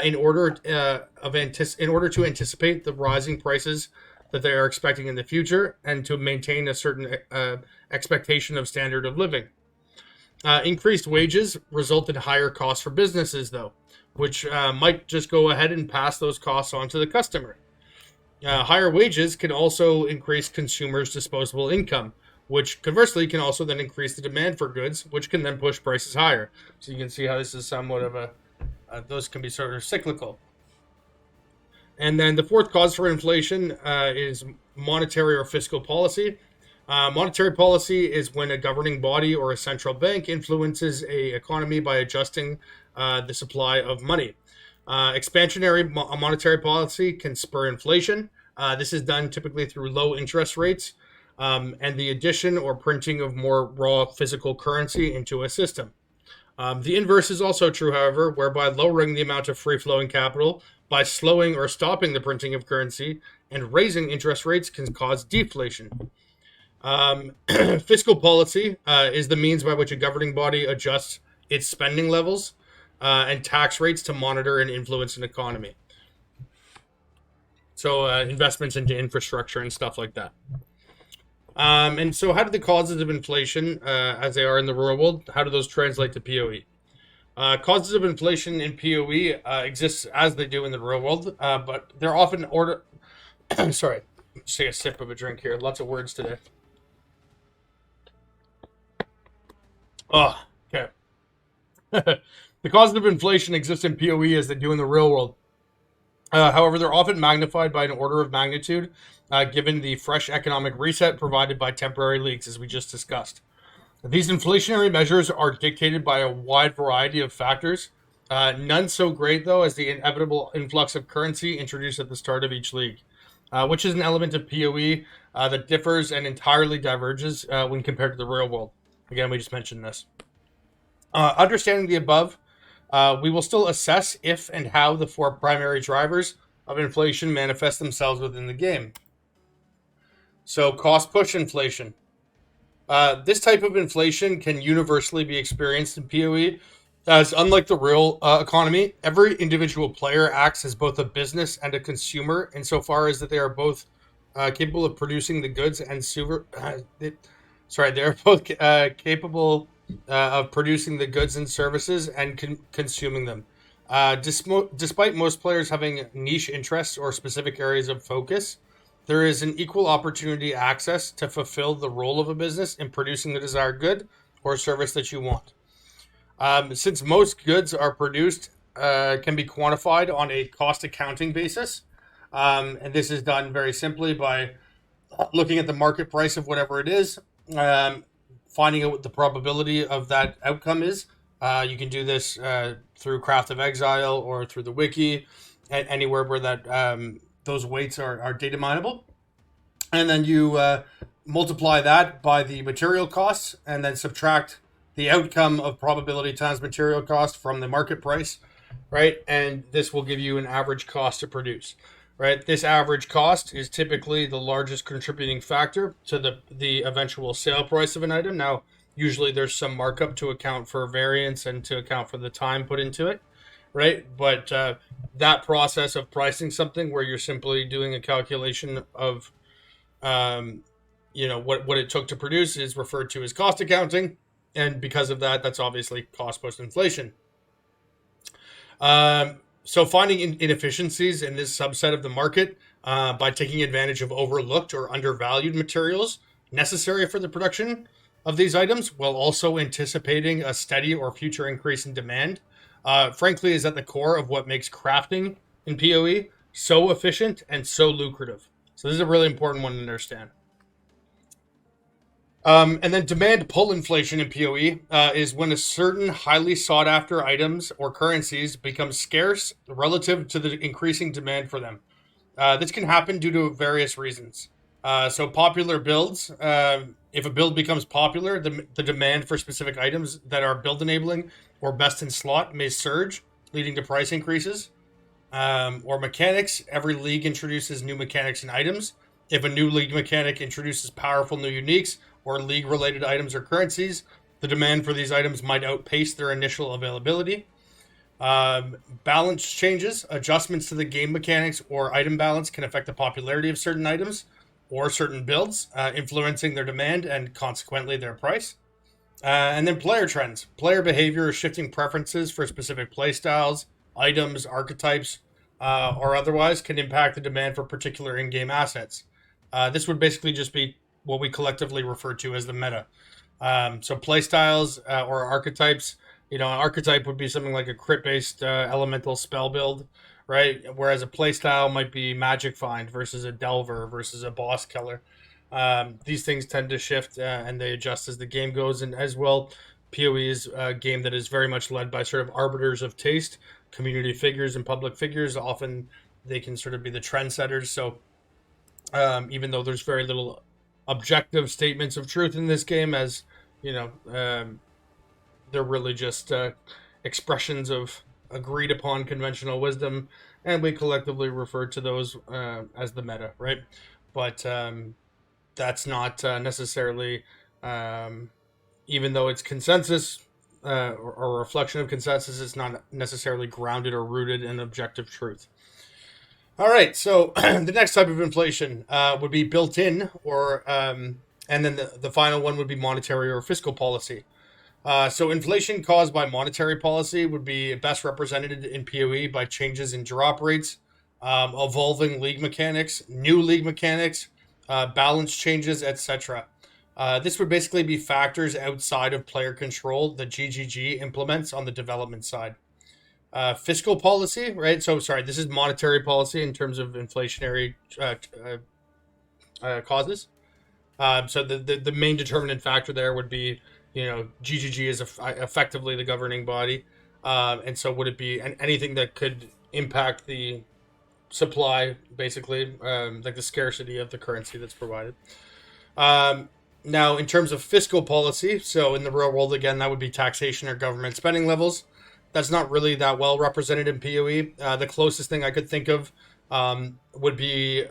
in order to anticipate the rising prices that they are expecting in the future and to maintain a certain expectation of standard of living. Increased wages result in higher costs for businesses, though, which might just go ahead and pass those costs on to the customer. Higher wages can also increase consumers' disposable income, which conversely can also then increase the demand for goods, which can then push prices higher. So you can see how this is somewhat of those can be sort of cyclical. And then the fourth cause for inflation is monetary or fiscal policy. Monetary policy is when a governing body or a central bank influences an economy by adjusting the supply of money. Expansionary monetary policy can spur inflation. This is done typically through low interest rates and the addition or printing of more raw physical currency into a system. The inverse is also true, however, whereby lowering the amount of free-flowing capital by slowing or stopping the printing of currency and raising interest rates can cause deflation. Fiscal policy is the means by which a governing body adjusts its spending levels and tax rates to monitor and influence an economy. So investments into infrastructure and stuff like that. And so how do the causes of inflation, as they are in the real world, how do those translate to PoE? Causes of inflation in PoE exist as they do in the real world, but they're often sorry, just take a sip of a drink here. Lots of words today. Oh, okay. The causes of inflation exist in PoE as they do in the real world. However, they're often magnified by an order of magnitude, given the fresh economic reset provided by temporary leaks, as we just discussed. These inflationary measures are dictated by a wide variety of factors, none so great, though, as the inevitable influx of currency introduced at the start of each league, which is an element of PoE that differs and entirely diverges when compared to the real world. Again, we just mentioned this. Understanding the above, we will still assess if and how the four primary drivers of inflation manifest themselves within the game. So, cost push inflation. This type of inflation can universally be experienced in PoE, as unlike the real economy, every individual player acts as both a business and a consumer, insofar as that they are both capable of producing the goods and they are both capable of producing the goods and services and consuming them. Despite most players having niche interests or specific areas of focus, there is an equal opportunity access to fulfill the role of a business in producing the desired good or service that you want. Since most goods are produced, can be quantified on a cost accounting basis, and this is done very simply by looking at the market price of whatever it is, finding out what the probability of that outcome is. You can do this through Craft of Exile or through the wiki, anywhere where that those weights are data mineable. And then you multiply that by the material costs and then subtract the outcome of probability times material cost from the market price, right? And this will give you an average cost to produce, right? This average cost is typically the largest contributing factor to the eventual sale price of an item. Now, usually there's some markup to account for variance and to account for the time put into it, right? But that process of pricing something where you're simply doing a calculation of what it took to produce is referred to as cost accounting, and because of that, that's obviously cost post inflation. So finding inefficiencies in this subset of the market by taking advantage of overlooked or undervalued materials necessary for the production of these items, while also anticipating a steady or future increase in demand, frankly, is at the core of what makes crafting in PoE so efficient and so lucrative. So this is a really important one to understand. And then demand pull inflation in PoE is when a certain highly sought after items or currencies become scarce relative to the increasing demand for them. This can happen due to various reasons. So popular builds, if a build becomes popular, the demand for specific items that are build enabling or best in slot may surge, leading to price increases. Or mechanics, every league introduces new mechanics and items. If a new league mechanic introduces powerful new uniques or league-related items or currencies, the demand for these items might outpace their initial availability. Balance changes, adjustments to the game mechanics or item balance can affect the popularity of certain items or certain builds, influencing their demand and consequently their price. And then player trends. Player behavior is shifting preferences for specific playstyles, items, archetypes, or otherwise can impact the demand for particular in-game assets. This would basically just be what we collectively refer to as the meta. So playstyles or archetypes, an archetype would be something like a crit-based elemental spell build, right? Whereas a playstyle might be magic find versus a delver versus a boss killer. These things tend to shift and they adjust as the game goes. And as well, PoE is a game that is very much led by sort of arbiters of taste, community figures and public figures. Often they can sort of be the trendsetters. So even though there's very little objective statements of truth in this game, as they're really just expressions of agreed upon conventional wisdom, and we collectively refer to those as the meta, right? But that's not necessarily, even though it's consensus or a reflection of consensus, it's not necessarily grounded or rooted in objective truth. All right, so the next type of inflation would be built-in, and then the final one would be monetary or fiscal policy. So inflation caused by monetary policy would be best represented in PoE by changes in drop rates, evolving league mechanics, new league mechanics, balance changes, etc. This would basically be factors outside of player control that GGG implements on the development side. Fiscal policy, right? So, sorry, this is monetary policy in terms of inflationary causes. So the main determinant factor there would be, GGG is effectively the governing body. And so would it be anything that could impact the supply, basically, like the scarcity of the currency that's provided. Now, in terms of fiscal policy, so in the real world, again, that would be taxation or government spending levels. That's not really that well represented in PoE. The closest thing I could think of would be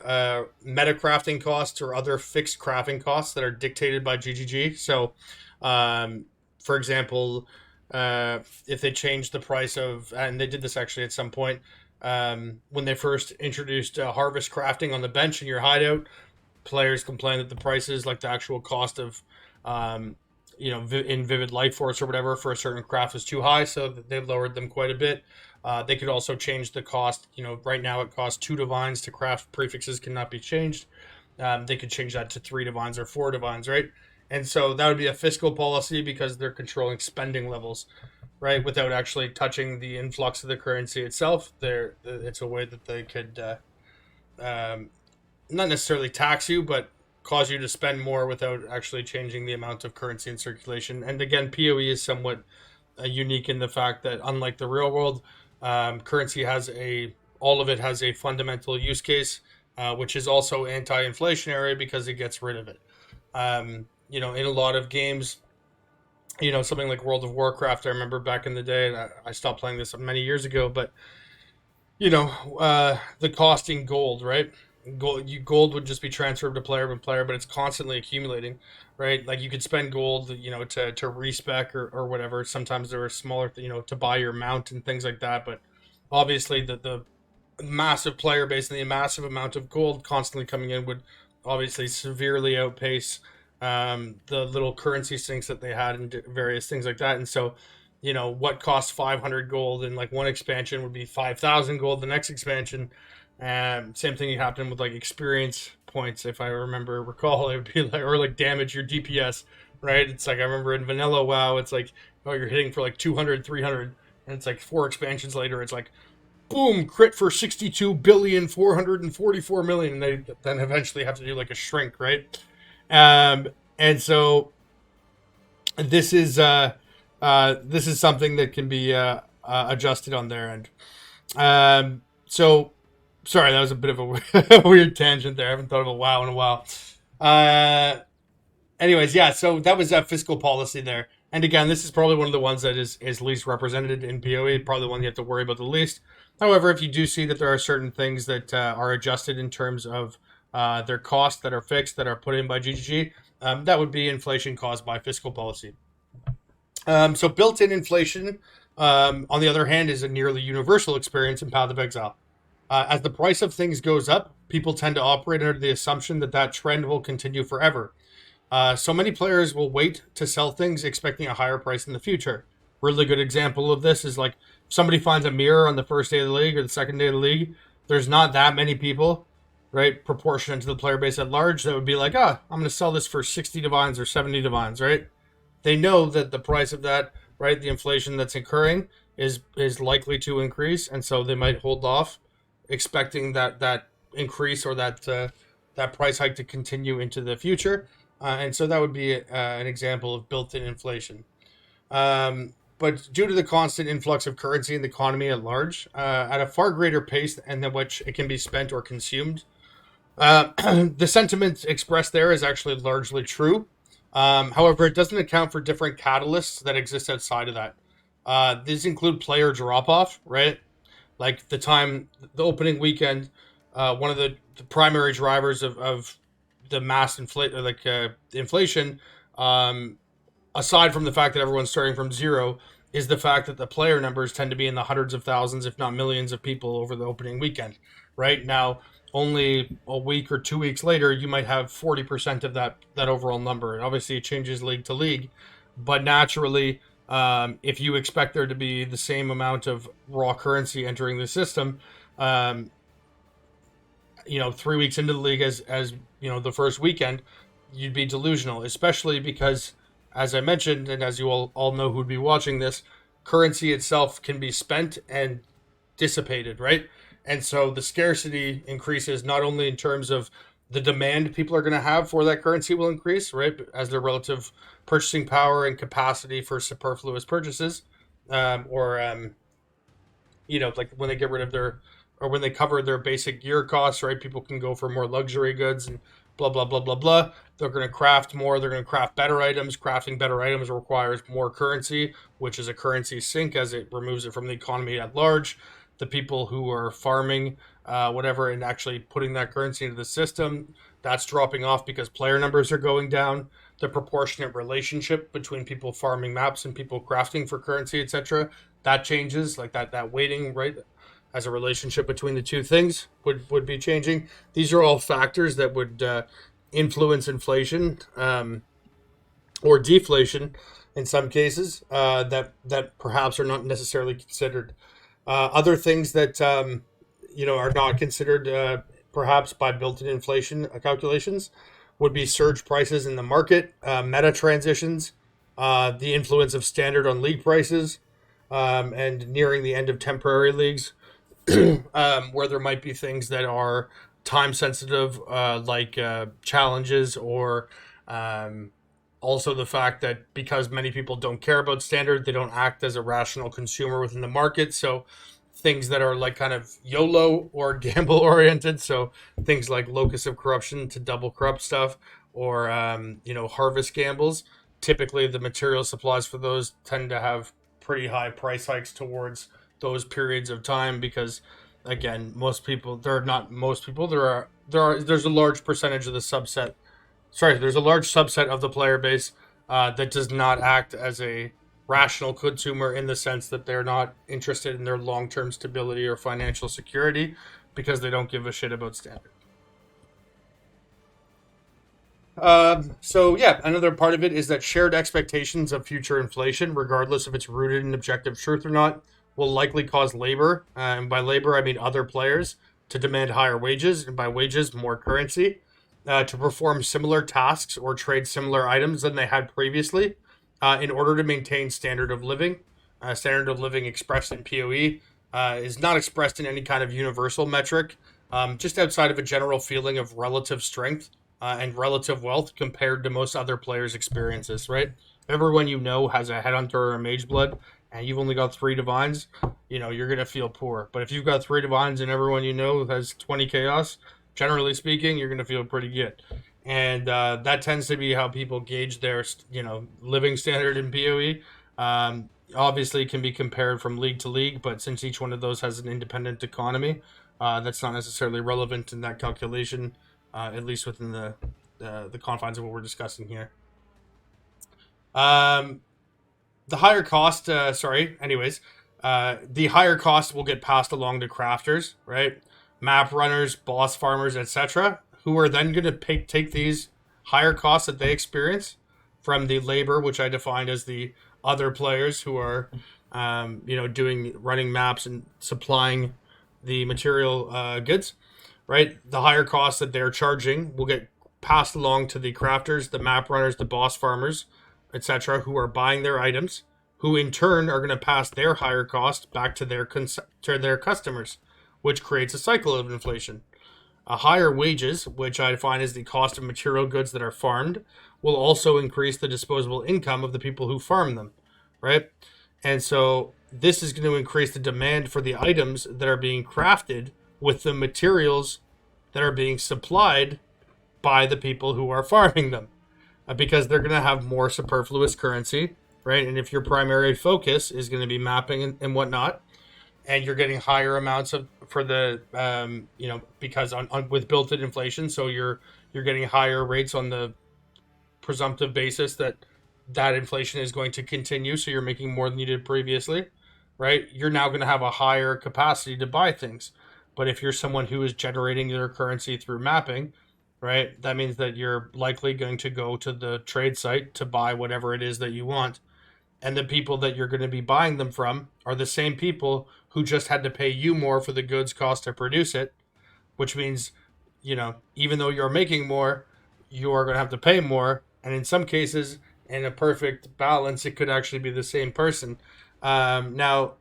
meta crafting costs or other fixed crafting costs that are dictated by GGG. So, um, for example, if they changed the price of, and they did this actually at some point, when they first introduced harvest crafting on the bench in your hideout, players complain that the prices, like the actual cost of, um, in Vivid Light Force or whatever for a certain craft is too high, so they've lowered them quite a bit. They could also change the cost. Right now it costs 2 divines to craft prefixes cannot be changed. They could change that to 3 divines or 4 divines, right? And so that would be a fiscal policy because they're controlling spending levels, right, without actually touching the influx of the currency itself. It's a way that they could um, not necessarily tax you, but cause you to spend more without actually changing the amount of currency in circulation. And again, PoE is somewhat unique in the fact that, unlike the real world, currency has all of it has a fundamental use case, which is also anti-inflationary because it gets rid of it. In a lot of games, something like World of Warcraft, I remember back in the day, and I stopped playing this many years ago, but the costing gold, right? Gold would just be transferred to player by player, but it's constantly accumulating, right? Like you could spend gold, to respec or whatever. Sometimes there are smaller, to buy your mount and things like that. But obviously, the massive player base and the massive amount of gold constantly coming in would obviously severely outpace the little currency sinks that they had and various things like that. And so, what cost 500 gold in like one expansion would be 5,000 gold the next expansion. Same thing happened with like experience points, if I recall, it would be like, or like damage your DPS, right? It's like I remember in vanilla WoW, it's like, oh, you're hitting for like 200, 300, and it's like 4 expansions later, it's like boom, crit for 62,444,000,000, and they then eventually have to do like a shrink, right? And so this is something that can be adjusted on their end. So sorry, that was a bit of a weird tangent there. I haven't thought of a WoW in a while. Anyways, yeah, so that was fiscal policy there. And again, this is probably one of the ones that is least represented in PoE, probably the one you have to worry about the least. However, if you do see that there are certain things that are adjusted in terms of their costs that are fixed, that are put in by GGG, that would be inflation caused by fiscal policy. So built-in inflation, on the other hand, is a nearly universal experience in Path of Exile. As the price of things goes up, people tend to operate under the assumption that trend will continue forever. So many players will wait to sell things expecting a higher price in the future. Really good example of this is like if somebody finds a mirror on the first day of the league or the second day of the league, there's not that many people, right, proportionate to the player base at large, that would be like, I'm going to sell this for 60 divines or 70 divines, right? They know that the price of that, right, the inflation that's occurring is likely to increase, and so they might hold off, expecting that increase or that price hike to continue into the future. And so that would be an example of built-in inflation. But due to the constant influx of currency in the economy at large, at a far greater pace than which it can be spent or consumed, the sentiment expressed there is actually largely true. However, it doesn't account for different catalysts that exist outside of that. These include player drop-off, right? Like the opening weekend, one of the primary drivers of the mass inflation, aside from the fact that everyone's starting from zero, is the fact that the player numbers tend to be in the hundreds of thousands, if not millions, of people over the opening weekend. Right now, only a week or 2 weeks later, you might have 40% of that overall number. And obviously, it changes league to league, but naturally, if you expect there to be the same amount of raw currency entering the system, 3 weeks into the league as the first weekend, you'd be delusional, especially because, as I mentioned, and as you all know who'd be watching this, currency itself can be spent and dissipated, right? And so the scarcity increases not only in terms of the demand people are going to have for that currency will increase, right, as their relative purchasing power and capacity for superfluous purchases, like when they get rid of or when they cover their basic gear costs, right, people can go for more luxury goods and blah, blah, blah, blah, blah. They're going to craft more. They're going to craft better items. Crafting better items requires more currency, which is a currency sink as it removes it from the economy at large. The people who are farming, whatever, and actually putting that currency into the system, that's dropping off because player numbers are going down. The proportionate relationship between people farming maps and people crafting for currency, etc., that changes. Like that weighting, right, as a relationship between the two things would be changing. These are all factors that would influence inflation or deflation in some cases that perhaps are not necessarily considered. Other things that are not considered perhaps by built-in inflation calculations would be surge prices in the market, meta transitions, the influence of standard on league prices, and nearing the end of temporary leagues, where there might be things that are time sensitive, like challenges, or also the fact that because many people don't care about standard, they don't act as a rational consumer within the market. So things that are like kind of YOLO or gamble oriented. So things like locus of corruption to double corrupt stuff, or harvest gambles. Typically, the material supplies for those tend to have pretty high price hikes towards those periods of time because, again, most people, there are not most people, there's a large percentage of the subset. Sorry, there's a large subset of the player base that does not act as a rational consumer in the sense that they're not interested in their long-term stability or financial security because they don't give a shit about standard. So yeah, another part of it is that shared expectations of future inflation, regardless if it's rooted in objective truth or not, will likely cause labor, and by labor I mean other players, to demand higher wages, and by wages more currency, to perform similar tasks or trade similar items than they had previously, in order to maintain standard of living. Standard of living expressed in PoE is not expressed in any kind of universal metric, just outside of a general feeling of relative strength and relative wealth compared to most other players' experiences, right? Everyone you know has a headhunter or a mage blood, and you've only got 3 divines, you're going to feel poor. But if you've got 3 divines and everyone you know has 20 chaos, generally speaking, you're going to feel pretty good. And that tends to be how people gauge their, living standard in PoE. Obviously, it can be compared from league to league, but since each one of those has an independent economy, that's not necessarily relevant in that calculation, at least within the confines of what we're discussing here. The higher cost, the higher cost will get passed along to crafters, right? Map runners, boss farmers, etc., who are then going to take these higher costs that they experience from the labor, which I defined as the other players who are, running maps and supplying the material goods, right? The higher costs that they're charging will get passed along to the crafters, the map runners, the boss farmers, etc., who are buying their items, who in turn are going to pass their higher cost back to their customers, which creates a cycle of inflation. Higher wages, which I define as the cost of material goods that are farmed, will also increase the disposable income of the people who farm them, right? And so this is going to increase the demand for the items that are being crafted with the materials that are being supplied by the people who are farming them, because they're going to have more superfluous currency, right? And if your primary focus is going to be mapping and whatnot, and you're getting higher amounts of for the because on with built-in inflation, so you're getting higher rates on the presumptive basis that inflation is going to continue, so you're making more than you did previously, right? You're now going to have a higher capacity to buy things. But if you're someone who is generating their currency through mapping, right, that means that you're likely going to go to the trade site to buy whatever it is that you want. And the people that you're going to be buying them from are the same people who just had to pay you more for the goods cost to produce it, which means, even though you're making more, you are going to have to pay more. And in some cases, in a perfect balance, it could actually be the same person. Now,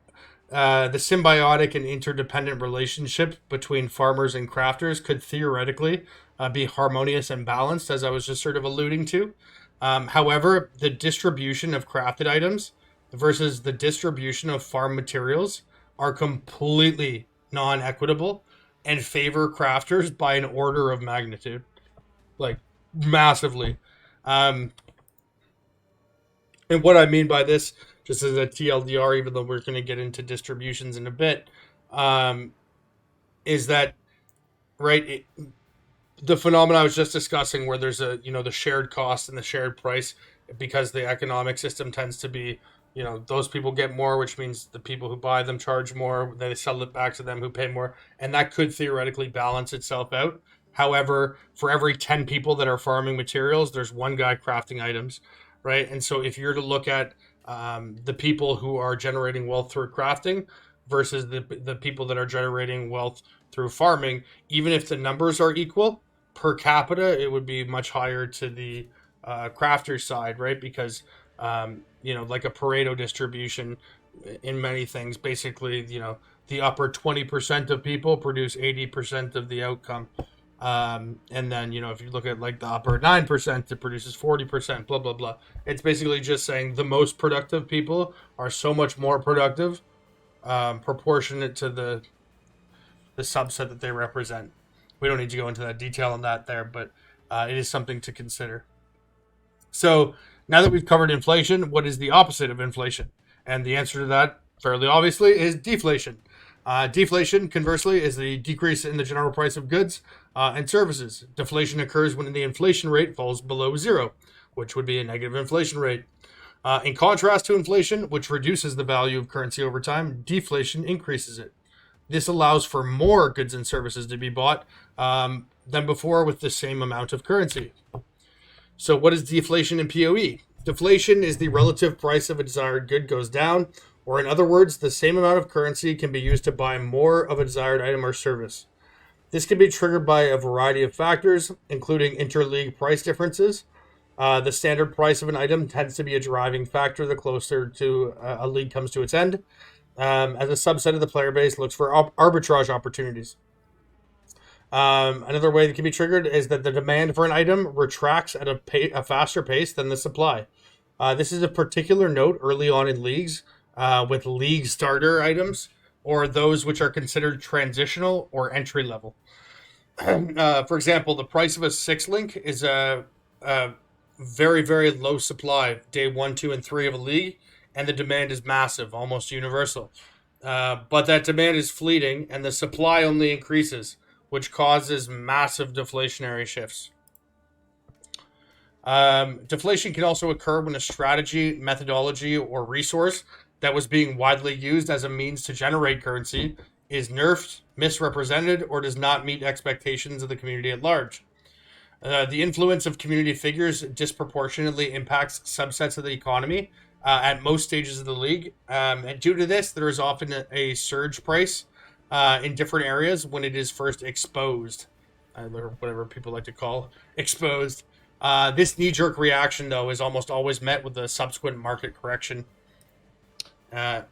the symbiotic and interdependent relationship between farmers and crafters could theoretically be harmonious and balanced, as I was just sort of alluding to. However, the distribution of crafted items versus the distribution of farm materials are completely non-equitable and favor crafters by an order of magnitude. like massively. Um, and what I mean by this, just as a TLDR, even though we're going to get into distributions in a bit, um, is that right? The phenomena I was just discussing, where there's the shared cost and the shared price, because the economic system tends to be, those people get more, which means the people who buy them charge more. They sell it back to them who pay more, and that could theoretically balance itself out. However, for every 10 people that are farming materials, there's one guy crafting items, right? And so if you're to look at the people who are generating wealth through crafting versus the people that are generating wealth through farming, even if the numbers are equal, per capita, it would be much higher to the crafter side, right? Because like a Pareto distribution in many things, basically, the upper 20% of people produce 80% of the outcome. And then, if you look at like the upper 9%, it produces 40%, blah, blah, blah. It's basically just saying the most productive people are so much more productive, proportionate to the subset that they represent. We don't need to go into that detail on that there, but it is something to consider. So now that we've covered inflation, what is the opposite of inflation? And the answer to that, fairly obviously, is deflation. Deflation, conversely, is the decrease in the general price of goods and services. Deflation occurs when the inflation rate falls below zero, which would be a negative inflation rate. In contrast to inflation, which reduces the value of currency over time, deflation increases it. This allows for more goods and services to be bought than before with the same amount of currency. So what is deflation in PoE? Deflation is the relative price of a desired good goes down, or in other words, the same amount of currency can be used to buy more of a desired item or service. This can be triggered by a variety of factors, including interleague price differences. The standard price of an item tends to be a driving factor the closer to a league comes to its end, as a subset of the player base looks for arbitrage opportunities. Another way that can be triggered is that the demand for an item retracts at a faster pace than the supply. This is a particular note early on in leagues with league starter items, or those which are considered transitional or entry level. For example, the price of a 6-link is a very, very low supply, day 1, 2, and 3 of a league, and the demand is massive, almost universal. But that demand is fleeting, and the supply only increases, which causes massive deflationary shifts. Deflation can also occur when a strategy, methodology, or resource that was being widely used as a means to generate currency is nerfed, misrepresented, or does not meet expectations of the community at large. The influence of community figures disproportionately impacts subsets of the economy at most stages of the league. And due to this, there is often a surge price in different areas when it is first exposed, or whatever people like to call exposed. This knee-jerk reaction, though, is almost always met with a subsequent market correction. Now,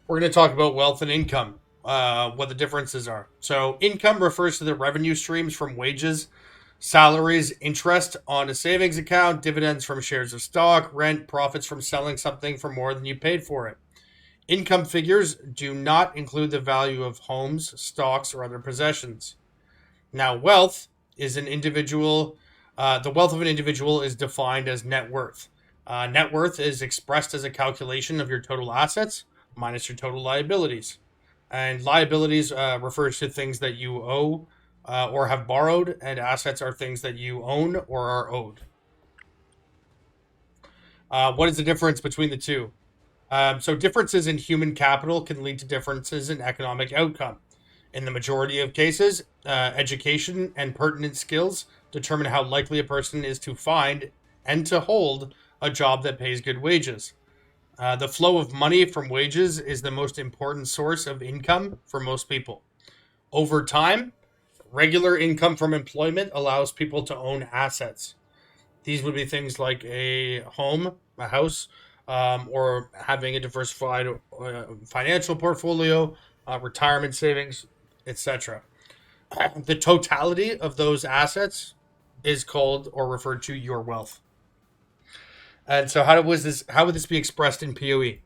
we're going to talk about wealth and income, what the differences are. So income refers to the revenue streams from wages, salaries, interest on a savings account, dividends from shares of stock, rent, profits from selling something for more than you paid for it. Income figures do not include the value of homes, stocks, or other possessions. Now, wealth is an individual. The wealth of an individual is defined as net worth. Net worth is expressed as a calculation of your total assets minus your total liabilities. And liabilities refers to things that you owe or have borrowed, and assets are things that you own or are owed. What is the difference between the two? So differences in human capital can lead to differences in economic outcome. In the majority of cases, education and pertinent skills determine how likely a person is to find and to hold a job that pays good wages. The flow of money from wages is the most important source of income for most people. Over time, regular income from employment allows people to own assets. These would be things like a home, a house, or having a diversified financial portfolio, retirement savings, etc. The totality of those assets is called or referred to your wealth. And so how would this be expressed in PoE?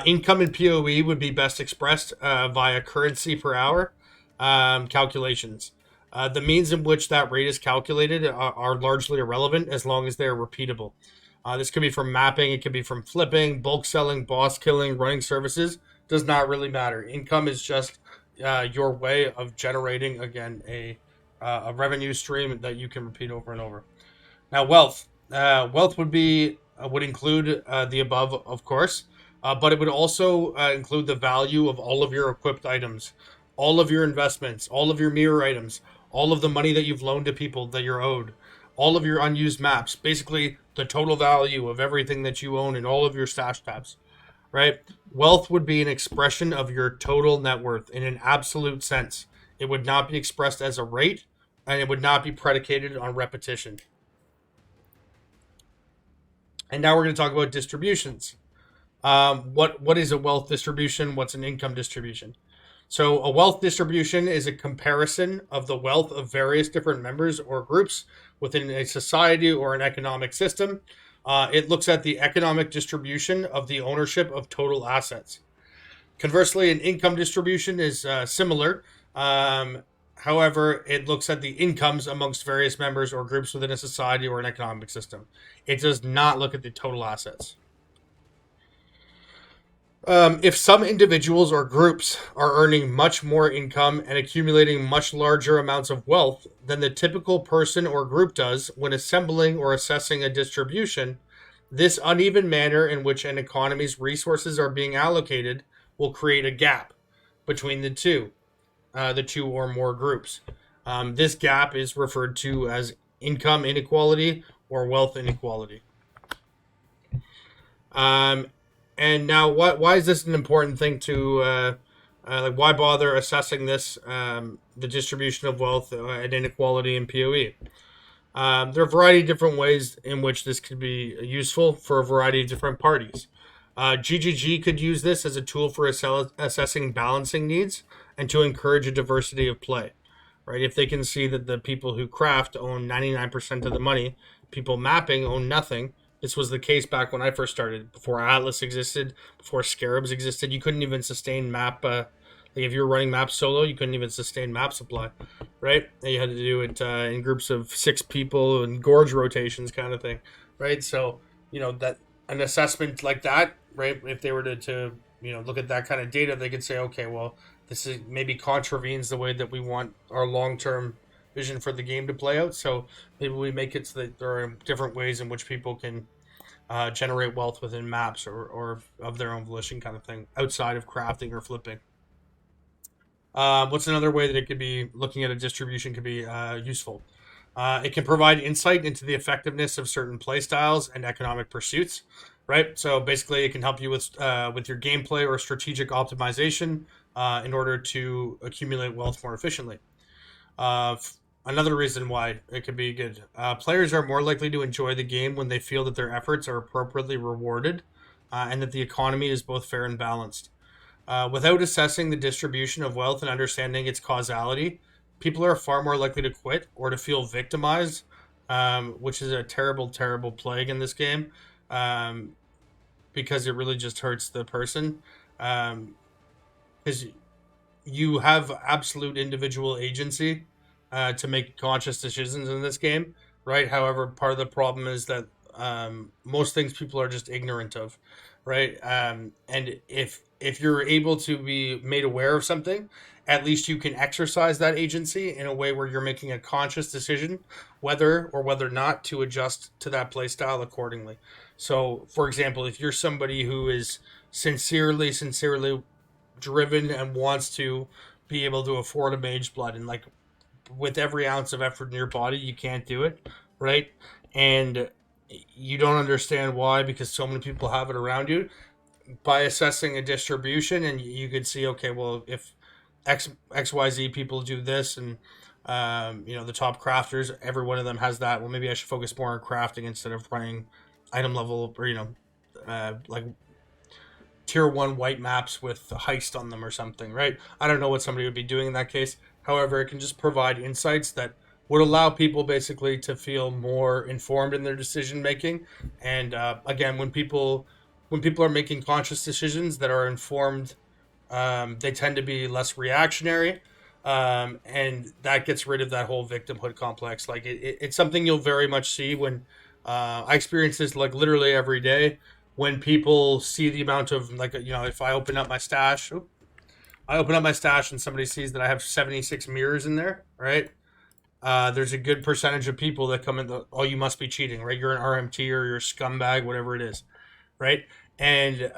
Income in PoE would be best expressed via currency per hour calculations. The means in which that rate is calculated are largely irrelevant as long as they are repeatable. This could be from mapping, it could be from flipping, bulk selling, boss killing, running services. Does not really matter. Income is just your way of generating, again, a revenue stream that you can repeat over and over. Now, wealth. Wealth would include the above, of course, but it would also include the value of all of your equipped items, all of your investments, all of your mirror items, all of the money that you've loaned to people that you're owed, all of your unused maps, basically the total value of everything that you own and all of your stash tabs, right? Wealth would be an expression of your total net worth in an absolute sense. It would not be expressed as a rate, and it would not be predicated on repetition. And now we're going to talk about distributions. What is a wealth distribution? What's an income distribution? So a wealth distribution is a comparison of the wealth of various different members or groups within a society or an economic system. It looks at the economic distribution of the ownership of total assets. Conversely, an income distribution is similar. However, it looks at the incomes amongst various members or groups within a society or an economic system. It does not look at the total assets. If some individuals or groups are earning much more income and accumulating much larger amounts of wealth than the typical person or group does when assembling or assessing a distribution, this uneven manner in which an economy's resources are being allocated will create a gap between the two or more groups. This gap is referred to as income inequality or wealth inequality. And now, why is this an important thing to like? Why bother assessing this, the distribution of wealth and inequality in PoE? There are a variety of different ways in which this could be useful for a variety of different parties. GGG could use this as a tool for assessing balancing needs and to encourage a diversity of play. Right? If they can see that the people who craft own 99% of the money, people mapping own nothing. This was the case back when I first started. Before Atlas existed, before Scarabs existed, you couldn't even sustain map. Like if you were running map solo, you couldn't even sustain map supply, right? And you had to do it in groups of 6 people and gorge rotations, kind of thing, right? So that an assessment like that, right? If they were to look at that kind of data, they could say, okay, well, this is maybe contravenes the way that we want our long-term vision for the game to play out. So maybe we make it so that there are different ways in which people can generate wealth within maps or of their own volition, kind of thing, outside of crafting or flipping. What's another way that it could be looking at a distribution could be useful? It can provide insight into the effectiveness of certain playstyles and economic pursuits, right? So basically, it can help you with your gameplay or strategic optimization in order to accumulate wealth more efficiently. Another reason why it could be good. Players are more likely to enjoy the game when they feel that their efforts are appropriately rewarded and that the economy is both fair and balanced. Without assessing the distribution of wealth and understanding its causality, people are far more likely to quit or to feel victimized, which is a terrible, terrible plague in this game because it really just hurts the person. Because you have absolute individual agency to make conscious decisions in this game, right? However, part of the problem is that most things people are just ignorant of, right? And if you're able to be made aware of something, at least you can exercise that agency in a way where you're making a conscious decision whether not to adjust to that play style accordingly. So, for example, if you're somebody who is sincerely driven and wants to be able to afford a mage blood, and like with every ounce of effort in your body you can't do it, right? And you don't understand why, because so many people have it around you. By assessing a distribution, and you could see, okay, well, if XYZ people do this, and the top crafters, every one of them has that, well, maybe I should focus more on crafting instead of running item level, or like tier 1 white maps with heist on them or something, right? I don't know what somebody would be doing in that case. However, it can just provide insights that would allow people basically to feel more informed in their decision making. And again, when people are making conscious decisions that are informed, they tend to be less reactionary. And that gets rid of that whole victimhood complex. Like it's something you'll very much see when I experience this like literally every day when people see the amount of like if I open up my stash and somebody sees that I have 76 mirrors in there, right? There's a good percentage of people that come in oh, you must be cheating, right? You're an RMT or you're a scumbag, whatever it is, right? And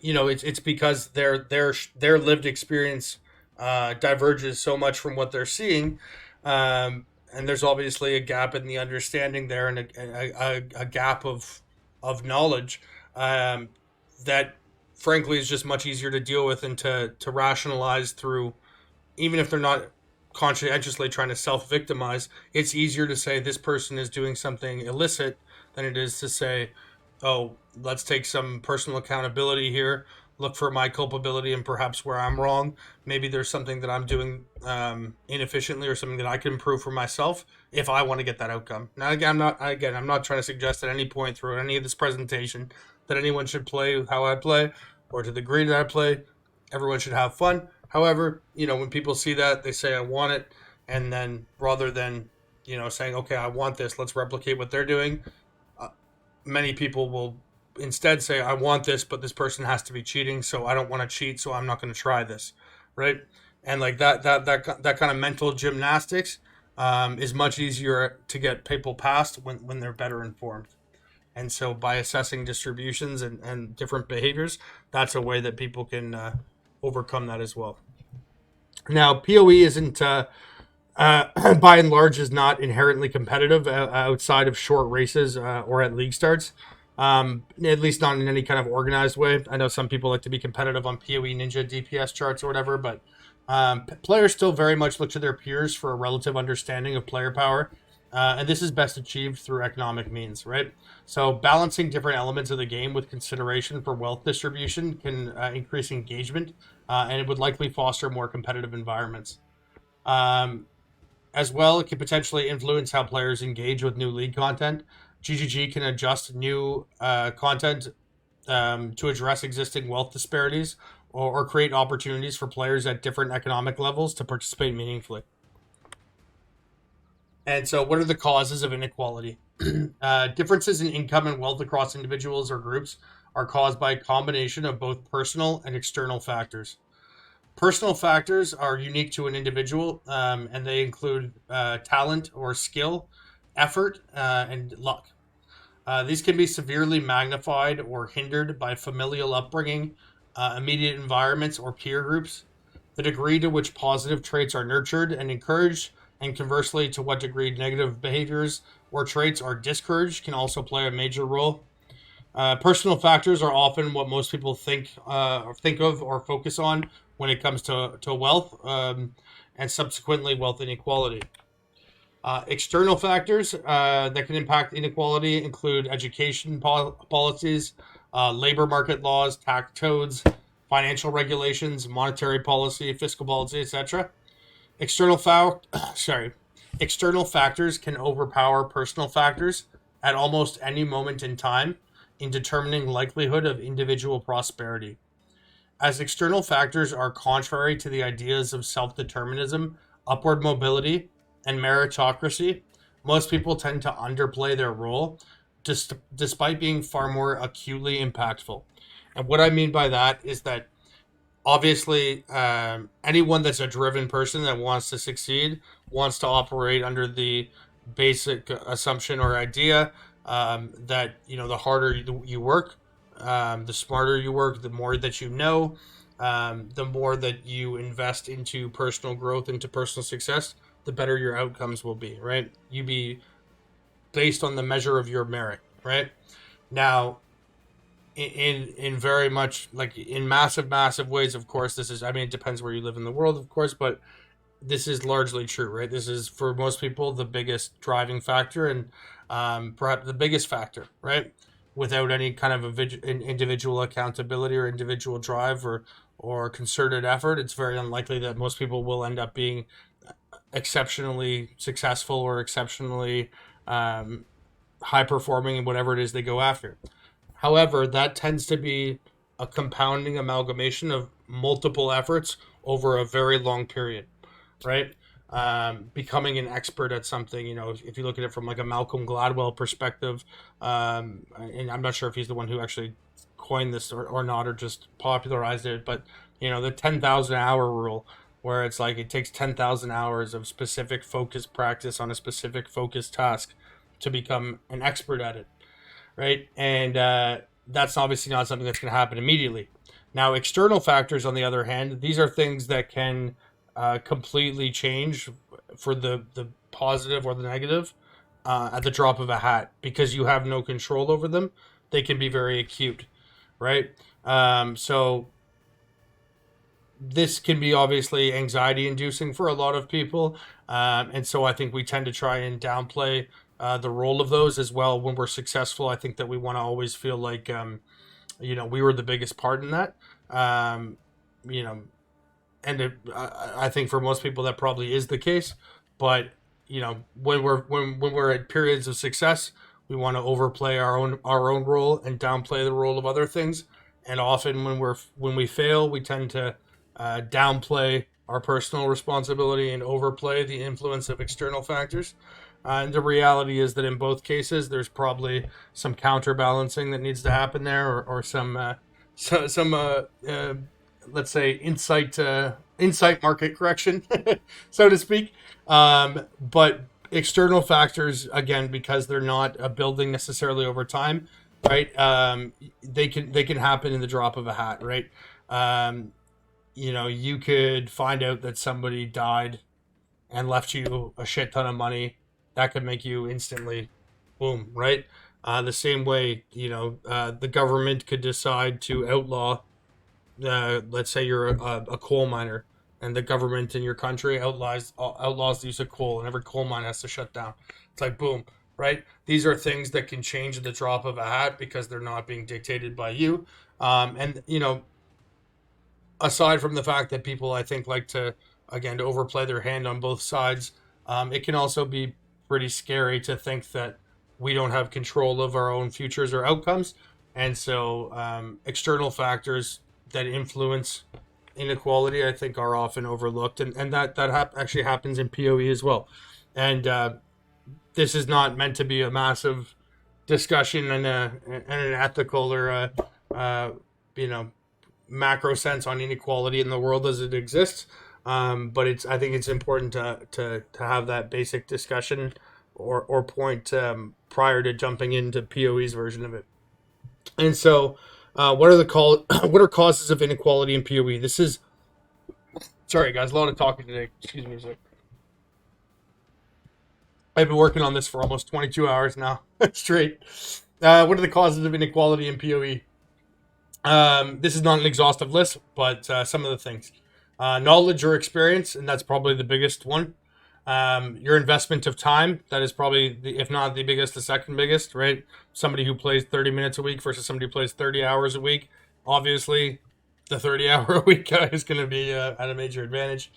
it's because their lived experience diverges so much from what they're seeing, and there's obviously a gap in the understanding there, and a gap of knowledge that, frankly, is just much easier to deal with and to rationalize through, even if they're not conscientiously trying to self-victimize. It's easier to say this person is doing something illicit than it is to say, oh, let's take some personal accountability here, look for my culpability and perhaps where I'm wrong. Maybe there's something that I'm doing inefficiently or something that I can improve for myself if I want to get that outcome. Now, I'm not trying to suggest at any point through any of this presentation that anyone should play how I play or to the degree that I play. Everyone should have fun. However, when people see that, they say, I want it. And then rather than, saying, okay, I want this, let's replicate what they're doing. Many people will instead say, I want this, but this person has to be cheating. So I don't want to cheat. So I'm not going to try this. Right. And like that kind of mental gymnastics is much easier to get people past when they're better informed. And so by assessing distributions and different behaviors, that's a way that people can overcome that as well. Now, PoE isn't, by and large, is not inherently competitive outside of short races or at league starts, at least not in any kind of organized way. I know some people like to be competitive on PoE Ninja DPS charts or whatever, but players still very much look to their peers for a relative understanding of player power. And this is best achieved through economic means, right? So balancing different elements of the game with consideration for wealth distribution can increase engagement, and it would likely foster more competitive environments. As well, it can potentially influence how players engage with new league content. GGG can adjust new content to address existing wealth disparities or create opportunities for players at different economic levels to participate meaningfully. And so, what are the causes of inequality? Differences in income and wealth across individuals or groups are caused by a combination of both personal and external factors. Personal factors are unique to an individual, and they include talent or skill, effort, and luck. These can be severely magnified or hindered by familial upbringing, immediate environments, or peer groups. The degree to which positive traits are nurtured and encouraged, and conversely, to what degree negative behaviors or traits are discouraged, can also play a major role. Personal factors are often what most people think of or focus on when it comes to wealth, and subsequently wealth inequality. External factors that can impact inequality include education policies, labor market laws, tax codes, financial regulations, monetary policy, fiscal policy, etc. External external factors can overpower personal factors at almost any moment in time in determining likelihood of individual prosperity. As external factors are contrary to the ideas of self-determinism, upward mobility, and meritocracy, most people tend to underplay their role despite being far more acutely impactful. And what I mean by that is that obviously, anyone that's a driven person that wants to succeed wants to operate under the basic assumption or idea that the harder you work, the smarter you work, the more that you know, the more that you invest into personal growth, into personal success, the better your outcomes will be. Right? You be based on the measure of your merit. Right? Now, in very much like in massive ways, of course, this is, I mean, it depends where you live in the world, of course, but this is largely true, right? This is for most people the biggest driving factor, and perhaps the biggest factor, right? Without any kind of individual accountability or individual drive or concerted effort, it's very unlikely that most people will end up being exceptionally successful or exceptionally high performing in whatever it is they go after. However, that tends to be a compounding amalgamation of multiple efforts over a very long period, right? Becoming an expert at something, if you look at it from like a Malcolm Gladwell perspective, and I'm not sure if he's the one who actually coined this or not, or just popularized it, but the 10,000 hour rule, where it's like it takes 10,000 hours of specific focus practice on a specific focus task to become an expert at it, right? And that's obviously not something that's going to happen immediately. Now, external factors, on the other hand, these are things that can completely change for the positive or the negative at the drop of a hat, because you have no control over them. They can be very acute, right? So this can be obviously anxiety inducing for a lot of people. And so I think we tend to try and downplay the role of those as well when we're successful. I think that we want to always feel like, we were the biggest part in that. Um, you know, I think for most people that probably is the case. But when we're at periods of success, we want to overplay our own role and downplay the role of other things. And often when we fail, we tend to downplay our personal responsibility and overplay the influence of external factors. And the reality is that in both cases, there's probably some counterbalancing that needs to happen there, or some let's say insight market correction, so to speak. But external factors, again, because they're not building necessarily over time, right? They can happen in the drop of a hat, right? You could find out that somebody died and left you a shit ton of money. That could make you instantly, boom, right? The same way, the government could decide to outlaw, let's say you're a coal miner, and the government in your country outlaws the use of coal, and every coal mine has to shut down. It's like, boom, right? These are things that can change at the drop of a hat because they're not being dictated by you. And aside from the fact that people, I think, like to, again, to overplay their hand on both sides, it can also be pretty scary to think that we don't have control of our own futures or outcomes. And so external factors that influence inequality, I think, are often overlooked. And that actually happens in PoE as well. And this is not meant to be a massive discussion and an ethical or macro sense on inequality in the world as it exists. But I think it's important to have that basic discussion or point prior to jumping into PoE's version of it. And so, what are causes of inequality in PoE? Sorry guys, a lot of talking today. Excuse me a sec. I've been working on this for almost 22 hours now straight. What are the causes of inequality in PoE? This is not an exhaustive list, but some of the things. Knowledge or experience, and that's probably the biggest one. Your investment of time, that is probably, if not the biggest, the second biggest, right? Somebody who plays 30 minutes a week versus somebody who plays 30 hours a week. Obviously, the 30-hour a week guy is going to be at a major advantage.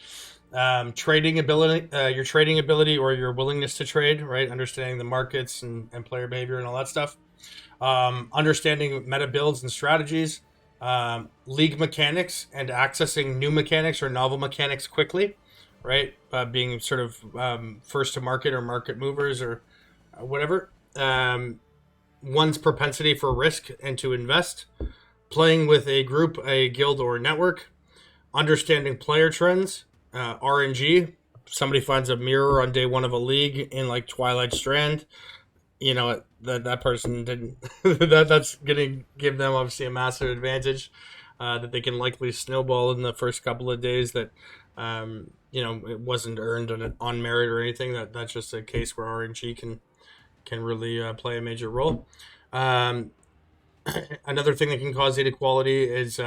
Trading ability, your trading ability or your willingness to trade, right? Understanding the markets and player behavior and all that stuff. Understanding meta builds and strategies. League mechanics and accessing new mechanics or novel mechanics quickly, right? Being sort of first to market or market movers or whatever. One's propensity for risk and to invest. Playing with a group, a guild, or a network. Understanding player trends. RNG. Somebody finds a mirror on day one of a league in like Twilight Strand. That person didn't. That's going to give them obviously a massive advantage that they can likely snowball in the first couple of days. That it wasn't earned on merit or anything. That's just a case where RNG can really play a major role. Another thing that can cause inequality is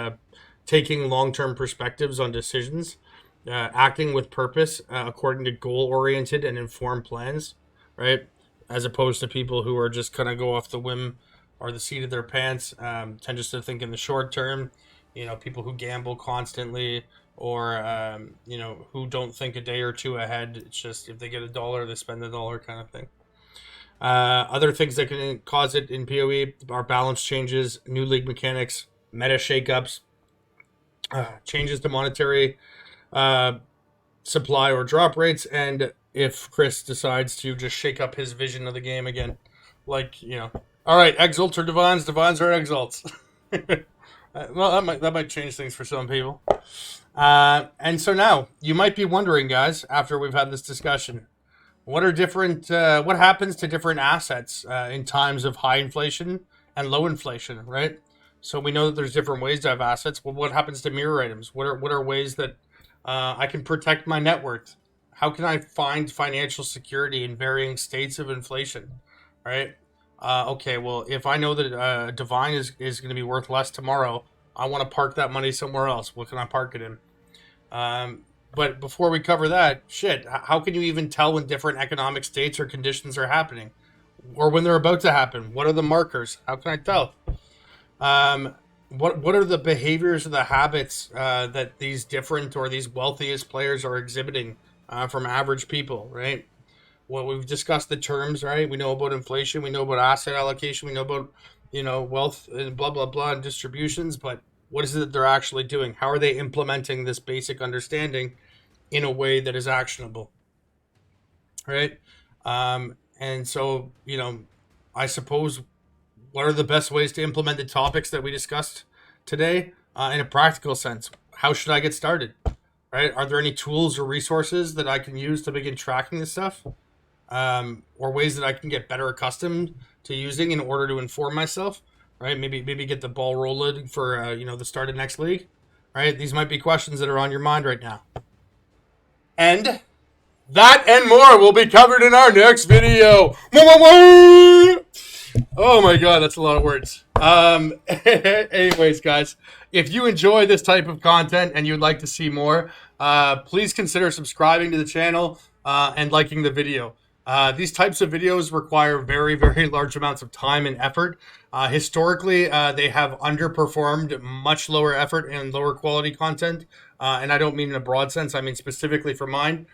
taking long-term perspectives on decisions, acting with purpose according to goal-oriented and informed plans, right? As opposed to people who are just kind of go off the whim or the seat of their pants, tend just to think in the short term. People who gamble constantly or, who don't think a day or two ahead. It's just if they get $1, they spend $1 kind of thing. Other things that can cause it in PoE are balance changes, new league mechanics, meta shakeups, changes to monetary supply or drop rates, and if Chris decides to just shake up his vision of the game again, like all right, exalts or divines, divines or exalts. Well, that might change things for some people. And so now you might be wondering, guys, after we've had this discussion, what are different? What happens to different assets in times of high inflation and low inflation, right? So we know that there's different ways to have assets. Well, what happens to mirror items? What are ways that I can protect my net worth? How can I find financial security in varying states of inflation, right? Okay, well, if I know that Divine is going to be worth less tomorrow, I want to park that money somewhere else. What can I park it in? But before we cover that, how can you even tell when different economic states or conditions are happening? Or when they're about to happen? What are the markers? How can I tell? What are the behaviors or the habits that these different or these wealthiest players are exhibiting from average people, right? Well, we've discussed the terms, right? We know about inflation, we know about asset allocation, we know about wealth and blah blah blah and distributions, but what is it that they're actually doing? How are they implementing this basic understanding in a way that is actionable, right? And so I suppose, what are the best ways to implement the topics that we discussed today in a practical sense? How should I get started? Right? Are there any tools or resources that I can use to begin tracking this stuff? Or ways that I can get better accustomed to using in order to inform myself? Right? Maybe get the ball rolling for the start of next league. Right? These might be questions that are on your mind right now. And that and more will be covered in our next video. Oh my god, that's a lot of words. Anyways, guys, if you enjoy this type of content and you'd like to see more, please consider subscribing to the channel and liking the video. These types of videos require very, very large amounts of time and effort. Historically, they have underperformed much lower effort and lower quality content. And I don't mean in a broad sense, I mean specifically for mine.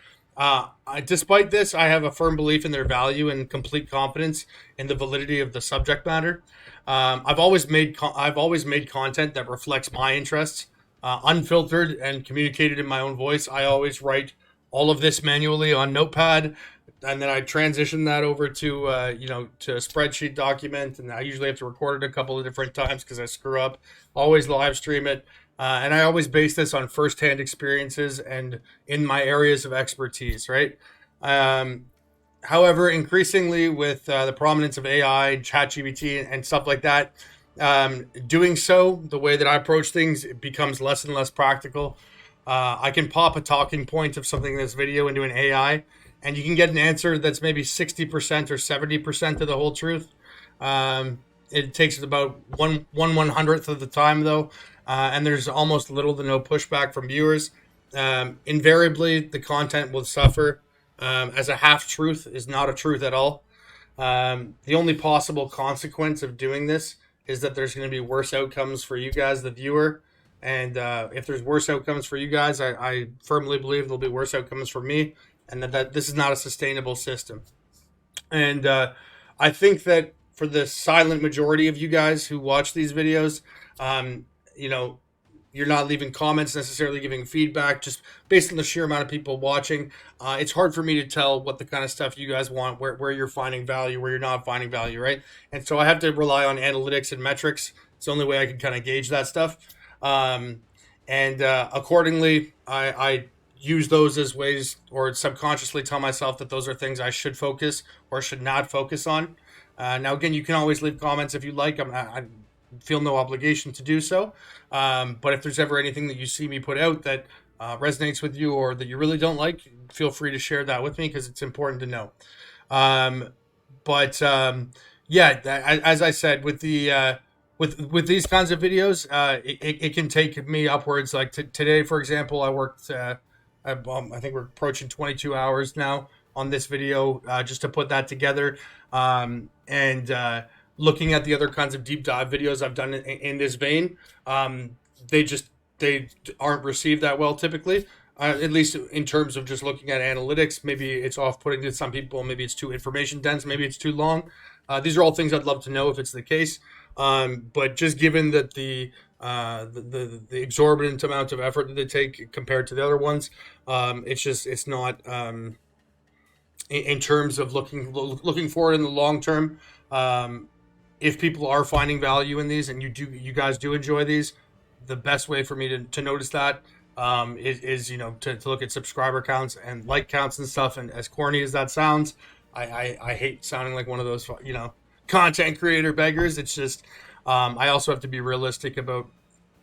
Despite this, I have a firm belief in their value and complete confidence in the validity of the subject matter. I've always made content that reflects my interests, unfiltered and communicated in my own voice. I always write all of this manually on Notepad, and then I transition that over to to a spreadsheet document, and I usually have to record it a couple of different times because I screw up. Always live stream it. And I always base this on firsthand experiences and in my areas of expertise, right? However, increasingly with the prominence of AI, ChatGPT, and stuff like that, doing so, the way that I approach things, it becomes less and less practical. I can pop a talking point of something in this video into an AI, and you can get an answer that's maybe 60% or 70% of the whole truth. It takes about one 100th of the time, though. And there's almost little to no pushback from viewers. Invariably, the content will suffer, as a half-truth is not a truth at all. The only possible consequence of doing this is that there's going to be worse outcomes for you guys, the viewer. And if there's worse outcomes for you guys, I firmly believe there'll be worse outcomes for me, and that this is not a sustainable system. And I think that for the silent majority of you guys who watch these videos, you're not leaving comments, necessarily giving feedback, just based on the sheer amount of people watching. It's hard for me to tell what the kind of stuff you guys want, where you're finding value, where you're not finding value, right? And so I have to rely on analytics and metrics. It's the only way I can kind of gauge that stuff. Accordingly, I use those as ways, or subconsciously tell myself that those are things I should focus or should not focus on. Now, again, you can always leave comments if you like. I feel no obligation to do so. But if there's ever anything that you see me put out that resonates with you or that you really don't like, feel free to share that with me because it's important to know. As I said, with the with these kinds of videos, it can take me upwards. Like today, for example, I worked. I think we're approaching 22 hours now on this video just to put that together. Looking at the other kinds of deep dive videos I've done in this vein, they aren't received that well typically, at least in terms of just looking at analytics. Maybe it's off-putting to some people. Maybe it's too information dense. Maybe it's too long. These are all things I'd love to know if it's the case. But just given that the the exorbitant amount of effort that they take compared to the other ones. It's not in terms of looking forward in the long term. If people are finding value in these, and you guys do enjoy these, the best way for me to notice that is to look at subscriber counts and like counts and stuff. And as corny as that sounds, I hate sounding like one of those content creator beggars. It's just I also have to be realistic about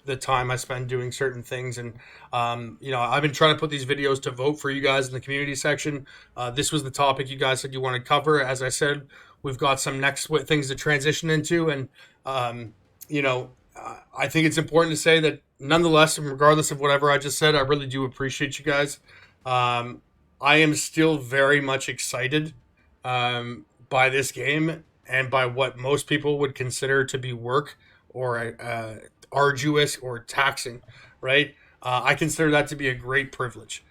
the time I spend doing certain things. And, I've been trying to put these videos to vote for you guys in the community section. This was the topic you guys said you want to cover. As I said, we've got some next things to transition into. And, I think it's important to say that nonetheless, and regardless of whatever I just said, I really do appreciate you guys. I am still very much excited by this game and by what most people would consider to be work or arduous or taxing, right? I consider that to be a great privilege.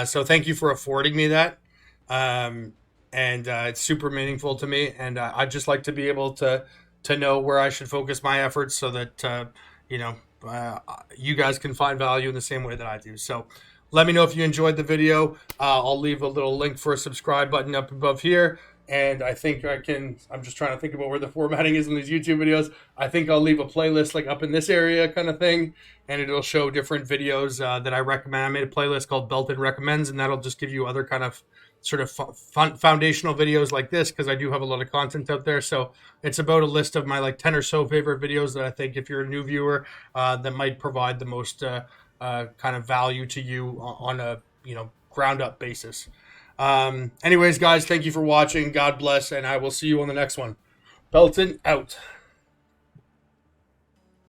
So thank you for affording me that. And it's super meaningful to me. And I'd just like to be able to know where I should focus my efforts so that, you guys can find value in the same way that I do. So let me know if you enjoyed the video. I'll leave a little link for a subscribe button up above here. And I think I'm just trying to think about where the formatting is in these YouTube videos. I think I'll leave a playlist like up in this area kind of thing. And it'll show different videos that I recommend. I made a playlist called Belton Recommends, and that'll just give you other kind of sort of foundational videos like this, because I do have a lot of content out there. So it's about a list of my like 10 or so favorite videos that I think if you're a new viewer that might provide the most kind of value to you on a ground up basis. Anyways, guys, thank you for watching. God bless, and I will see you on the next one. Belton out.